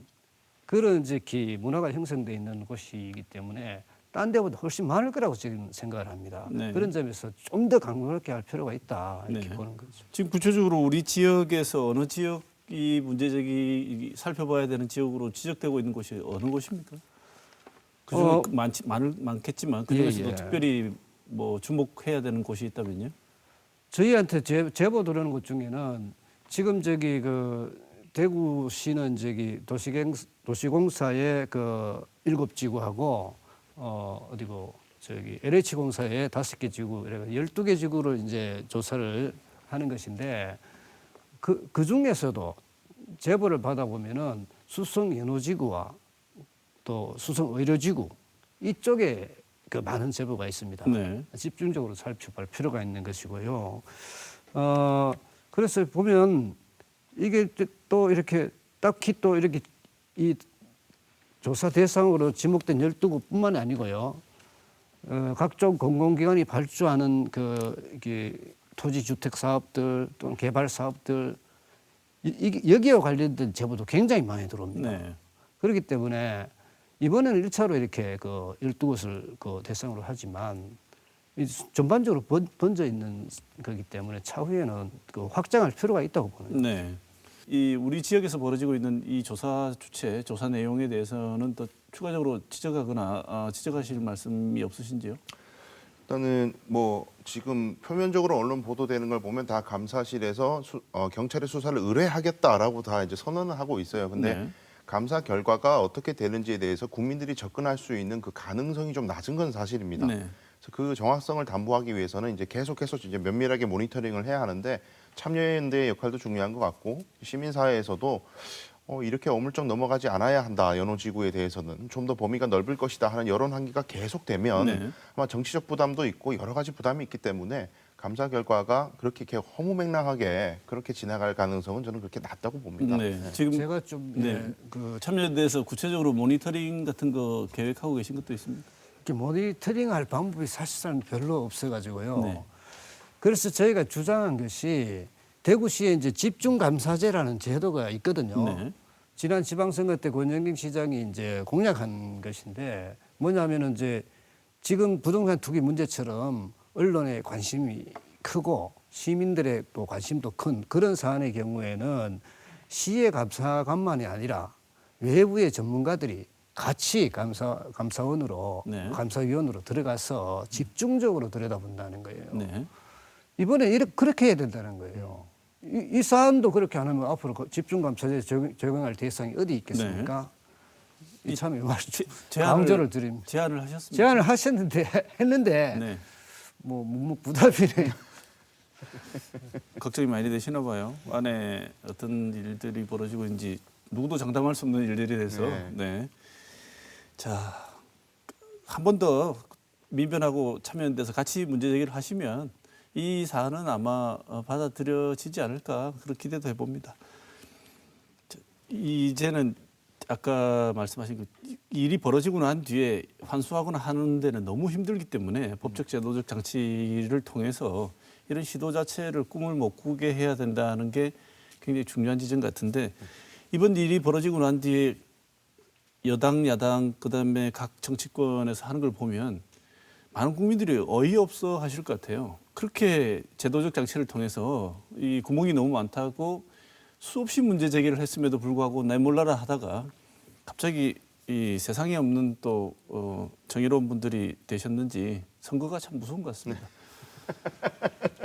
그런 이제 문화가 형성돼 있는 곳이기 때문에 딴 데보다 훨씬 많을 거라고 지금 생각을 합니다. 네. 그런 점에서 좀 더 강력하게 할 필요가 있다 이렇게 네. 보는 거죠. 지금 구체적으로 우리 지역에서 어느 지역이 문제 제기 살펴봐야 되는 지역으로 지적되고 있는 곳이 어느 곳입니까? 그중에 많겠지만 그중에서도 예, 예. 특별히 뭐 주목해야 되는 곳이 있다면요? 저희한테 제보 들어오는 곳 중에는 지금 저기 그 대구시는 저기 도시공사의 그 7지구하고 어디고 저기 LH공사의 5개 지구, 12개 지구를 이제 조사를 하는 것인데 그 중에서도 제보를 받아보면은 수성 연호지구와 또 수성 의료지구 이쪽에 그 많은 제보가 있습니다. 네. 집중적으로 살펴볼 필요가 있는 것이고요. 그래서 보면 이게 또 이렇게 딱히 또 이렇게 이 조사 대상으로 지목된 12곳뿐만이 아니고요. 각종 공공기관이 발주하는 이게 토지 주택 사업들 또는 개발 사업들 여기와 관련된 제보도 굉장히 많이 들어옵니다. 네. 그렇기 때문에 이번에는 1차로 이렇게 그 12곳을 그 대상으로 하지만 전반적으로 번져 있는 거기 때문에 차후에는 그 확장할 필요가 있다고 보는 거예요. 네. 이 우리 지역에서 벌어지고 있는 이 조사 주체, 조사 내용에 대해서는 또 추가적으로 지적하거나 지적하실 말씀이 없으신지요? 일단은 뭐 지금 표면적으로 언론 보도되는 걸 보면 다 감사실에서 경찰의 수사를 의뢰하겠다라고 다 이제 선언을 하고 있어요. 근데 네. 감사 결과가 어떻게 되는지에 대해서 국민들이 접근할 수 있는 그 가능성이 좀 낮은 건 사실입니다. 네. 그래서 그 정확성을 담보하기 위해서는 이제 계속해서 이제 면밀하게 모니터링을 해야 하는데 참여연대의 역할도 중요한 것 같고 시민사회에서도 이렇게 어물쩍 넘어가지 않아야 한다. 연호지구에 대해서는 좀 더 범위가 넓을 것이다 하는 여론 환기가 계속되면 네. 아마 정치적 부담도 있고 여러 가지 부담이 있기 때문에 감사 결과가 그렇게 허무맹랑하게 그렇게 지나갈 가능성은 저는 그렇게 낮다고 봅니다. 네. 지금 제가 좀 네. 참여연대에서 구체적으로 모니터링 같은 거 계획하고 계신 것도 있습니까? 이렇게 모니터링할 방법이 사실상 별로 없어가지고요. 네. 그래서 저희가 주장한 것이 대구시에 이제 집중감사제라는 제도가 있거든요. 네. 지난 지방선거 때 권영경 시장이 이제 공약한 것인데 뭐냐면은 이제 지금 부동산 투기 문제처럼 언론의 관심이 크고 시민들의 또 관심도 큰 그런 사안의 경우에는 시의 감사관만이 아니라 외부의 전문가들이 같이 감사원으로 네. 감사위원으로 들어가서 집중적으로 들여다본다는 거예요. 네. 이번에 그렇게 해야 된다는 거예요. 이 사안도 그렇게 안 하면 앞으로 집중감사제에 적용할 대상이 어디 있겠습니까? 네. 이참에 제안을- 강조를 드립니다. 제안을 하셨습니까? 제안을 했는데 네. 뭐 묵묵부답이네요. 걱정이 많이 되시나 봐요. 안에 어떤 일들이 벌어지고 있는지 누구도 장담할 수 없는 일들이 돼서. 네. 네. 자, 한 번 더 민변하고 참여연대에서 같이 문제 제기를 하시면 이 사안은 아마 받아들여지지 않을까 그런 기대도 해봅니다. 자, 이제는 아까 말씀하신 그 일이 벌어지고 난 뒤에 환수하거나 하는 데는 너무 힘들기 때문에 법적 제도적 장치를 통해서 이런 시도 자체를 꿈을 못 꾸게 해야 된다는 게 굉장히 중요한 지점 같은데 이번 일이 벌어지고 난 뒤에 여당, 야당, 그다음에 각 정치권에서 하는 걸 보면 많은 국민들이 어이없어 하실 것 같아요. 그렇게 제도적 장치를 통해서 이 구멍이 너무 많다고 수없이 문제 제기를 했음에도 불구하고 내 몰라라 하다가 갑자기 이 세상에 없는 또 정의로운 분들이 되셨는지 선거가 참 무서운 것 같습니다.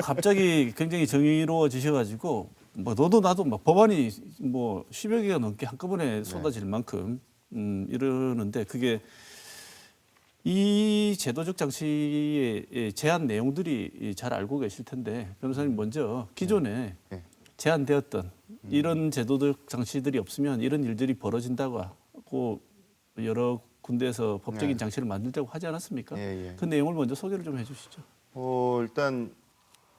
갑자기 굉장히 정의로워지셔가지고 뭐 너도 나도 막 법안이 뭐 10여 개가 넘게 한꺼번에 쏟아질 만큼 이러는데 그게 이 제도적 장치의 제한 내용들이 잘 알고 계실 텐데 변호사님 먼저 기존에 네. 제한되었던 이런 제도적 장치들이 없으면 이런 일들이 벌어진다고 하고 여러 군데에서 법적인 네. 장치를 만들자고 하지 않았습니까? 예, 예. 그 내용을 먼저 소개를 좀 해주시죠. 일단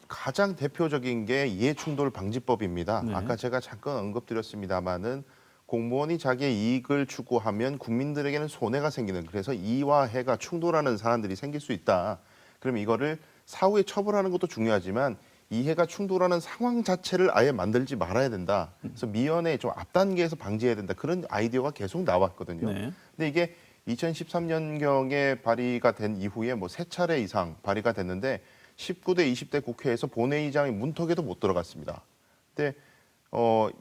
가장 대표적인 게 이해충돌 방지법입니다. 네. 아까 제가 잠깐 언급드렸습니다마는 공무원이 자기의 이익을 추구하면 국민들에게는 손해가 생기는 그래서 이와 해가 충돌하는 사안들이 생길 수 있다. 그럼 이거를 사후에 처벌하는 것도 중요하지만 이해가 충돌하는 상황 자체를 아예 만들지 말아야 된다. 그래서 미연에 좀 앞단계에서 방지해야 된다. 그런 아이디어가 계속 나왔거든요. 네. 근데 이게 2013년경에 발의가 된 이후에 뭐 3차례 이상 발의가 됐는데 19대 20대 국회에서 본회의장의 문턱에도 못 들어갔습니다. 근데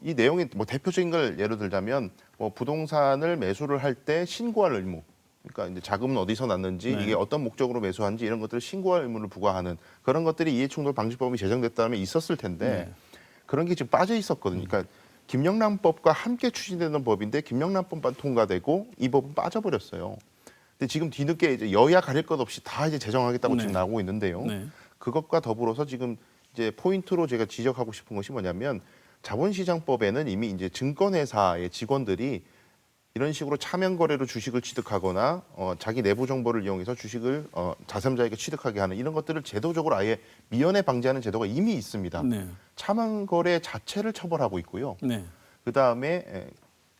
이 내용이 뭐 대표적인 걸 예로 들자면 뭐 부동산을 매수를 할 때 신고할 의무. 그러니까 이제 자금은 어디서 났는지 네. 이게 어떤 목적으로 매수한지 이런 것들을 신고할 의무를 부과하는 그런 것들이 이해충돌 방지법이 제정됐다면 있었을 텐데 네. 그런 게 지금 빠져 있었거든요. 그러니까 김영란법과 함께 추진되는 법인데 김영란법만 통과되고 이 법은 빠져버렸어요. 근데 지금 뒤늦게 이제 여야 가릴 것 없이 다 이제 제정하겠다고 네. 지금 나오고 있는데요. 네. 그것과 더불어서 지금 이제 포인트로 제가 지적하고 싶은 것이 뭐냐면 자본시장법에는 이미 이제 증권회사의 직원들이 이런 식으로 차명 거래로 주식을 취득하거나 자기 내부 정보를 이용해서 주식을 자삼자에게 취득하게 하는 이런 것들을 제도적으로 아예 미연에 방지하는 제도가 이미 있습니다. 네. 차명 거래 자체를 처벌하고 있고요. 네. 그다음에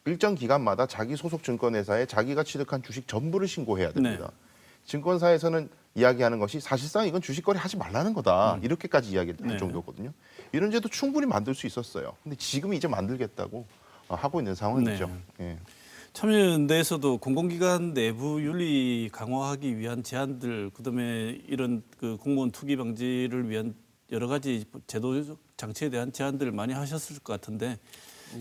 일정 기간마다 자기 소속 증권회사에 자기가 취득한 주식 전부를 신고해야 됩니다. 증권사에서는 이야기하는 것이 사실상 이건 주식 거래 하지 말라는 거다. 이렇게까지 이야기를 할 네. 정도거든요. 이런 제도 충분히 만들 수 있었어요. 근데 지금 이제 만들겠다고 하고 있는 상황이죠. 예. 참여연대에서도 공공기관 내부 윤리 강화하기 위한 제안들, 그다음에 이런 그 공무원 투기 방지를 위한 여러 가지 제도적 장치에 대한 제안들을 많이 하셨을 것 같은데,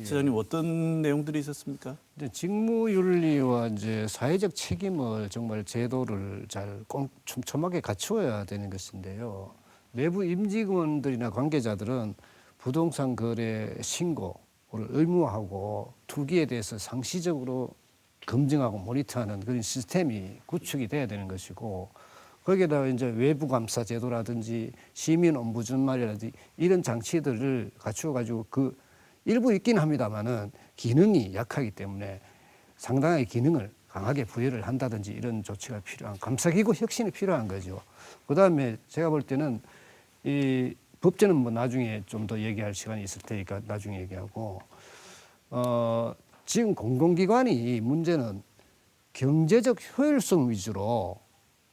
시장님 어떤 내용들이 있었습니까? 이제 직무윤리와 이제 사회적 책임을 정말 제도를 잘 촘촘하게 갖추어야 되는 것인데요. 내부 임직원들이나 관계자들은 부동산 거래 신고를 의무화하고 투기에 대해서 상시적으로 검증하고 모니터하는 그런 시스템이 구축이 돼야 되는 것이고 거기에다가 이제 외부 감사 제도라든지 시민 ombudsman이라든지 이런 장치들을 갖추어 가지고 그 일부 있긴 합니다만은 기능이 약하기 때문에 상당하게 기능을 강하게 부여를 한다든지 이런 조치가 필요한 감사기구 혁신이 필요한 거죠. 그다음에 제가 볼 때는 이 법제는 뭐 나중에 좀 더 얘기할 시간이 있을 테니까 나중에 얘기하고 지금 공공기관이 문제는 경제적 효율성 위주로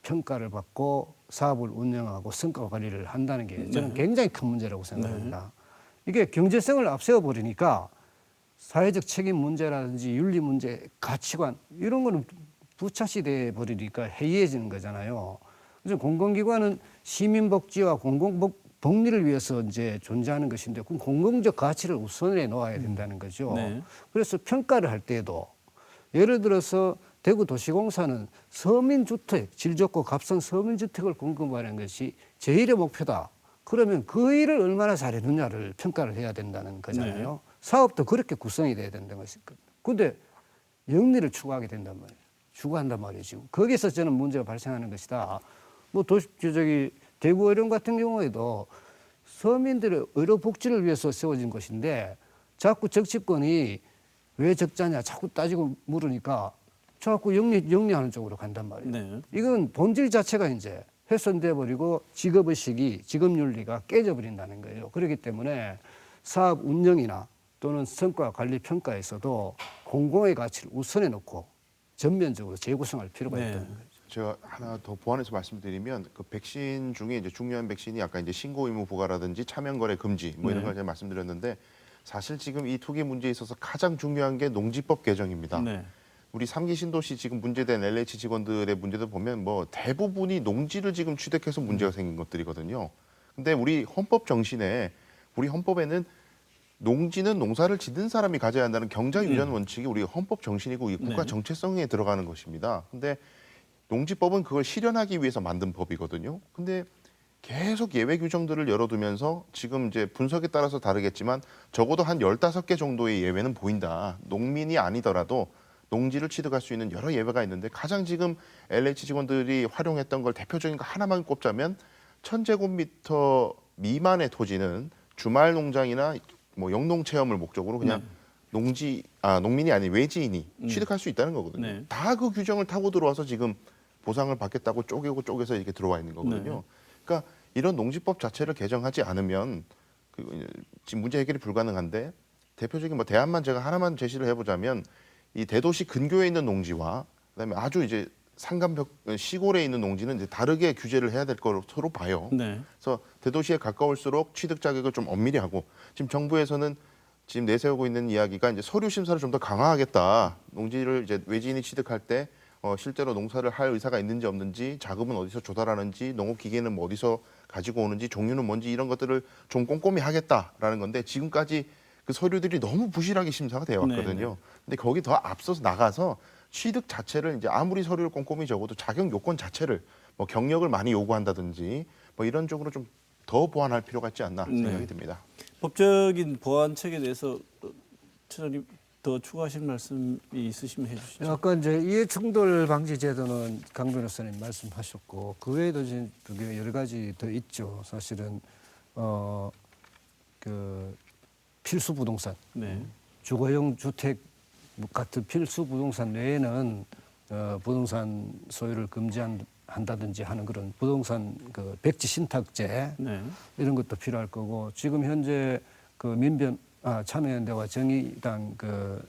평가를 받고 사업을 운영하고 성과 관리를 한다는 게 저는 굉장히 큰 문제라고 생각합니다. 이게 경제성을 앞세워 버리니까 사회적 책임 문제라든지 윤리 문제, 가치관 이런 거는 부차시돼 버리니까 해이해지는 거잖아요. 그래서 공공기관은 시민복지와 공공복리를 위해서 이제 존재하는 것인데 그럼 공공적 가치를 우선에 놓아야 된다는 거죠. 네. 그래서 평가를 할 때에도 예를 들어서 대구 도시공사는 서민주택, 질 좋고 값싼 서민주택을 공급하는 것이 제1의 목표다. 그러면 그 일을 얼마나 잘했느냐를 평가를 해야 된다는 거잖아요. 네. 사업도 그렇게 구성이 돼야 된다는 것이거든요. 근데 영리를 추구하게 된단 말이에요. 추구한단 말이죠. 거기서 저는 문제가 발생하는 것이다. 뭐 대구 의령 같은 경우에도 서민들의 의료 복지를 위해서 세워진 것인데 자꾸 정치권이 왜 적자냐 자꾸 따지고 물으니까 자꾸 영리하는 쪽으로 간단 말이에요. 네. 이건 본질 자체가 이제 훼손돼 버리고 직업의식이 직업윤리가 깨져 버린다는 거예요. 그렇기 때문에 사업 운영이나 또는 성과 관리 평가에서도 공공의 가치를 우선해 놓고 전면적으로 재구성할 필요가 네. 있다는 거죠. 제가 하나 더 보완해서 말씀드리면 그 백신 중에 이제 중요한 백신이 아까 이제 신고 의무 부과라든지 차명 거래 금지 뭐 이런 네. 걸 제가 말씀드렸는데 사실 지금 이 투기 문제에 있어서 가장 중요한 게 농지법 개정입니다. 네. 우리 3기 신도시 지금 문제된 LH 직원들의 문제도 보면 뭐 대부분이 농지를 지금 취득해서 문제가 생긴 것들이거든요. 근데 우리 헌법 정신에 우리 헌법에는 농지는 농사를 짓는 사람이 가져야 한다는 경작 유전 원칙이 우리 헌법 정신이고 이 국가 네. 정체성에 들어가는 것입니다. 근데 농지법은 그걸 실현하기 위해서 만든 법이거든요. 근데 계속 예외 규정들을 열어두면서 지금 이제 분석에 따라서 다르겠지만 적어도 한 15개 정도의 예외는 보인다. 농민이 아니더라도 농지를 취득할 수 있는 여러 예외가 있는데 가장 지금 LH 직원들이 활용했던 걸 대표적인 거 하나만 꼽자면 1000제곱미터 미만의 토지는 주말 농장이나 뭐 영농 체험을 목적으로 그냥 농민이 아닌 외지인이 취득할 수 있다는 거거든요. 네. 다 그 규정을 타고 들어와서 지금 보상을 받겠다고 쪼개서 이렇게 들어와 있는 거거든요. 네. 그러니까 이런 농지법 자체를 개정하지 않으면 지금 문제 해결이 불가능한데 대표적인 뭐 대안만 제가 하나만 제시를 해보자면 이 대도시 근교에 있는 농지와 그다음에 아주 이제 산간벽 시골에 있는 농지는 이제 다르게 규제를 해야 될 것으로 봐요. 네. 그래서 대도시에 가까울수록 취득 자격을 좀 엄밀히 하고 지금 정부에서는 지금 내세우고 있는 이야기가 이제 서류 심사를 좀 더 강화하겠다. 농지를 이제 외지인이 취득할 때 실제로 농사를 할 의사가 있는지 없는지, 자금은 어디서 조달하는지, 농업 기계는 뭐 어디서 가지고 오는지, 종류는 뭔지 이런 것들을 좀 꼼꼼히 하겠다라는 건데 지금까지 그 서류들이 너무 부실하게 심사가 되어 왔거든요. 네. 근데 거기 더 앞서서 나가서 취득 자체를 이제 아무리 서류를 꼼꼼히 적어도 자격 요건 자체를 뭐 경력을 많이 요구한다든지 뭐 이런 쪽으로 좀 더 보완할 필요가 있지 않나 생각이 듭니다. 법적인 보완책에 대해서 처장님 더 추가하실 말씀이 있으시면 해주시죠. 아까 이제 이해충돌 방지 제도는 강 변호사님 말씀하셨고 그 외에도 이제 여러 가지 더 있죠. 사실은 그 필수 부동산, 네. 주거용 주택 같은 필수 부동산 외에는 부동산 소유를 금지한다든지 하는 그런 부동산 그 백지 신탁제 네. 이런 것도 필요할 거고 지금 현재 그 참여연대와 정의당 그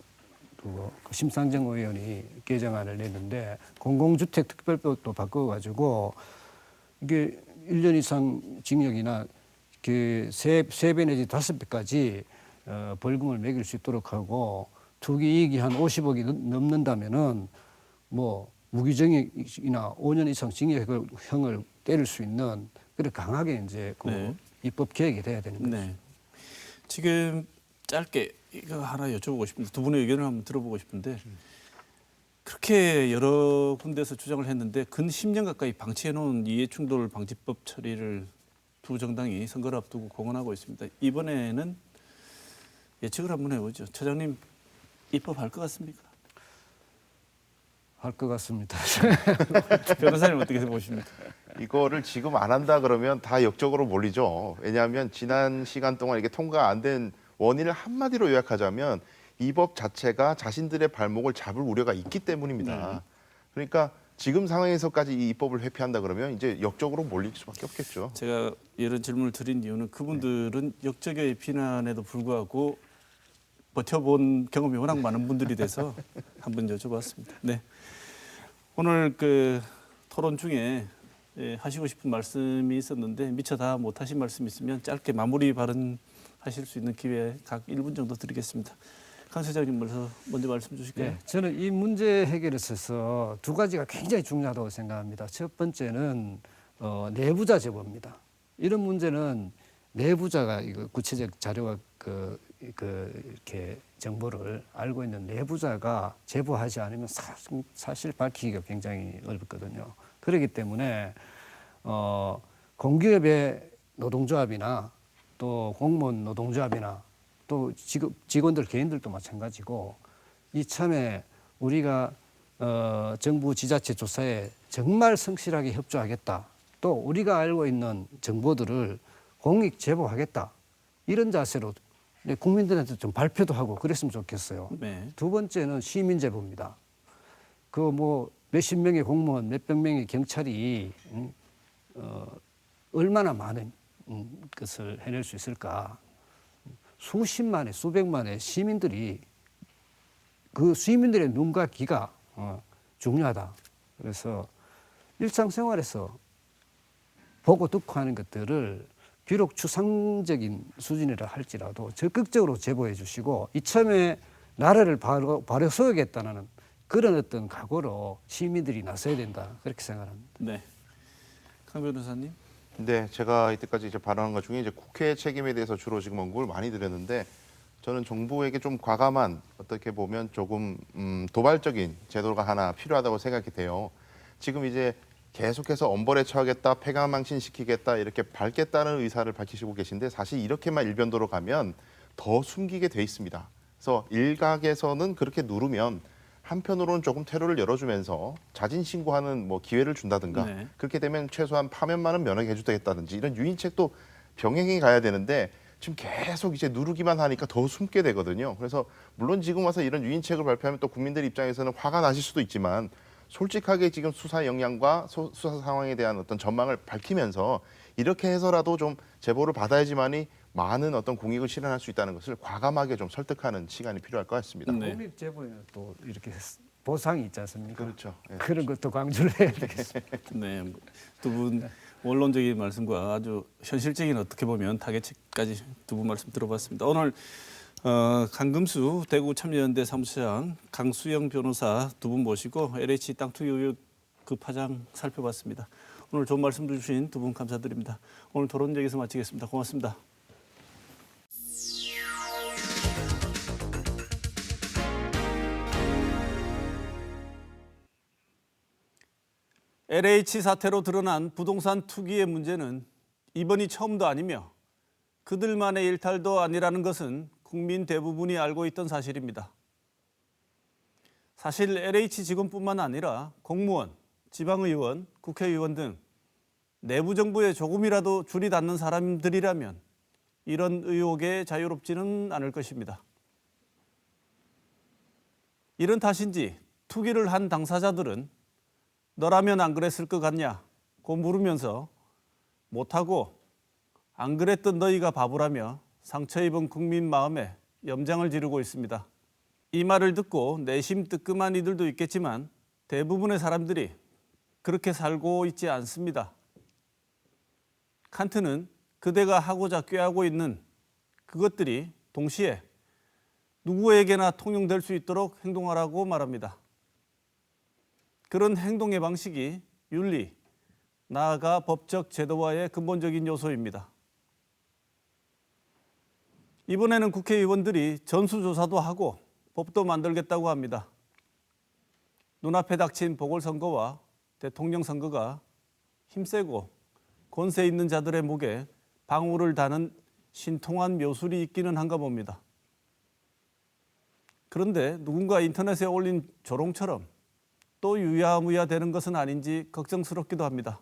심상정 의원이 개정안을 냈는데 공공주택 특별법도 바꿔가지고 이게 1년 이상 징역이나 그 3배 내지 5배까지 벌금을 매길 수 있도록 하고 투기 이익이 한 50억이 넘는다면은 뭐 무기징역이나 5년 이상 징역형을 때릴 수 있는 그렇게 강하게 이제 그 네. 입법 개혁이 돼야 되는 거죠. 네. 지금 짧게 이거 하나 여쭤보고 싶은데 두 분의 의견을 한번 들어보고 싶은데 그렇게 여러 군데서 주장을 했는데 근 10년 가까이 방치해놓은 이해충돌 방지법 처리를 두 정당이 선거를 앞두고 공언하고 있습니다. 이번에는 예측을 한번 해보죠. 처장님 입법할 것 같습니까? 할 것 같습니다. 변호사님 어떻게 보십니까? 이거를 지금 안 한다 그러면 다 역적으로 몰리죠. 왜냐하면 지난 시간 동안 이게 통과 안 된 원인을 한마디로 요약하자면 이 법 자체가 자신들의 발목을 잡을 우려가 있기 때문입니다. 그러니까 지금 상황에서까지 이 입법을 회피한다 그러면 이제 역적으로 몰릴 수밖에 없겠죠. 제가 이런 질문을 드린 이유는 그분들은 역적의 비난에도 불구하고 버텨본 경험이 워낙 많은 분들이 돼서 한번 여쭤봤습니다. 네. 오늘 그 토론 중에 하시고 싶은 말씀이 있었는데 미처 다 못하신 말씀 있으면 짧게 마무리 발언하실 수 있는 기회 각 1분 정도 드리겠습니다. 강 소장님 먼저 말씀 주실까요? 네, 저는 이 문제 해결에 있어서 두 가지가 굉장히 중요하다고 생각합니다. 첫 번째는 내부자 제보입니다. 이런 문제는 내부자가 이거 구체적 자료가 그 이렇게 정보를 알고 있는 내부자가 제보하지 않으면 사실 밝히기가 굉장히 어렵거든요. 그렇기 때문에 공기업의 노동조합이나 또 공무원 노동조합이나 또 직원들 개인들도 마찬가지고 이참에 우리가 정부 지자체 조사에 정말 성실하게 협조하겠다. 또 우리가 알고 있는 정보들을 공익 제보하겠다. 이런 자세로 국민들한테 좀 발표도 하고 그랬으면 좋겠어요. 네. 두 번째는 시민 제보입니다. 그 뭐 몇십 명의 공무원, 몇백 명의 경찰이 얼마나 많은 것을 해낼 수 있을까? 수십만의, 수백만의 시민들이 그 시민들의 눈과 귀가 중요하다. 그래서 일상생활에서 보고 듣고 하는 것들을 비록 추상적인 수준이라 할지라도 적극적으로 제보해 주시고 이참에 나라를 바로 세우겠다는 그런 어떤 각오로 시민들이 나서야 된다. 그렇게 생각합니다. 네. 강 변호사님. 네, 제가 이때까지 이제 발언한 것 중에 이제 국회의 책임에 대해서 주로 지금 언급을 많이 드렸는데 저는 정부에게 좀 과감한 어떻게 보면 조금 도발적인 제도가 하나 필요하다고 생각이 돼요. 지금 이제 계속해서 엄벌에 처하겠다, 폐가망신시키겠다 이렇게 밝겠다는 의사를 밝히시고 계신데 사실 이렇게만 일변도로 가면 더 숨기게 돼 있습니다. 그래서 일각에서는 그렇게 누르면 한편으로는 조금 퇴로를 열어주면서 자진 신고하는 뭐 기회를 준다든가 네. 그렇게 되면 최소한 파면만은 면하게 해주겠다든지 이런 유인책도 병행해 가야 되는데 지금 계속 이제 누르기만 하니까 더 숨게 되거든요. 그래서 물론 지금 와서 이런 유인책을 발표하면 또 국민들 입장에서는 화가 나실 수도 있지만 솔직하게 지금 수사 역량과 수사 상황에 대한 어떤 전망을 밝히면서 이렇게 해서라도 좀 제보를 받아야지만이 많은 어떤 공익을 실현할 수 있다는 것을 과감하게 좀 설득하는 시간이 필요할 것 같습니다. 네. 공익 제보에는 또 이렇게 보상이 있지 않습니까? 그렇죠. 예. 그런 것도 강조를 해야 되겠습니다. 네. 두 분 원론적인 말씀과 아주 현실적인 어떻게 보면 타겟책까지 두 분 말씀 들어봤습니다. 오늘 강금수 대구 참여연대 사무처장 강수영 변호사 두 분 모시고 LH 땅 투기 의혹 그 파장 살펴봤습니다. 오늘 좋은 말씀 주신 두 분 감사드립니다. 오늘 토론 여기서 마치겠습니다. 고맙습니다. LH 사태로 드러난 부동산 투기의 문제는 이번이 처음도 아니며 그들만의 일탈도 아니라는 것은 국민 대부분이 알고 있던 사실입니다. 사실 LH 직원뿐만 아니라 공무원, 지방의원, 국회의원 등 내부 정부에 조금이라도 줄이 닿는 사람들이라면 이런 의혹에 자유롭지는 않을 것입니다. 이런 탓인지 투기를 한 당사자들은 너라면 안 그랬을 것 같냐고 물으면서 못하고 안 그랬던 너희가 바보라며 상처 입은 국민 마음에 염장을 지르고 있습니다. 이 말을 듣고 내심 뜨끔한 이들도 있겠지만 대부분의 사람들이 그렇게 살고 있지 않습니다. 칸트는 그대가 하고자 꾀하고 있는 그것들이 동시에 누구에게나 통용될 수 있도록 행동하라고 말합니다. 그런 행동의 방식이 윤리, 나아가 법적 제도화의 근본적인 요소입니다. 이번에는 국회의원들이 전수조사도 하고 법도 만들겠다고 합니다. 눈앞에 닥친 보궐선거와 대통령 선거가 힘세고 권세 있는 자들의 목에 방울을 다는 신통한 묘술이 있기는 한가 봅니다. 그런데 누군가 인터넷에 올린 조롱처럼 또 유야무야 되는 것은 아닌지 걱정스럽기도 합니다.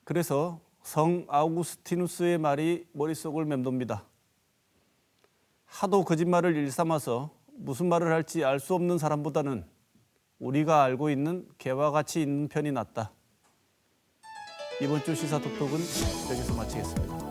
그래서 성 아우구스티누스의 말이 머릿속을 맴돕니다. 하도 거짓말을 일삼아서 무슨 말을 할지 알 수 없는 사람보다는 우리가 알고 있는 개와 같이 있는 편이 낫다. 이번 주 시사톡톡은 여기서 마치겠습니다.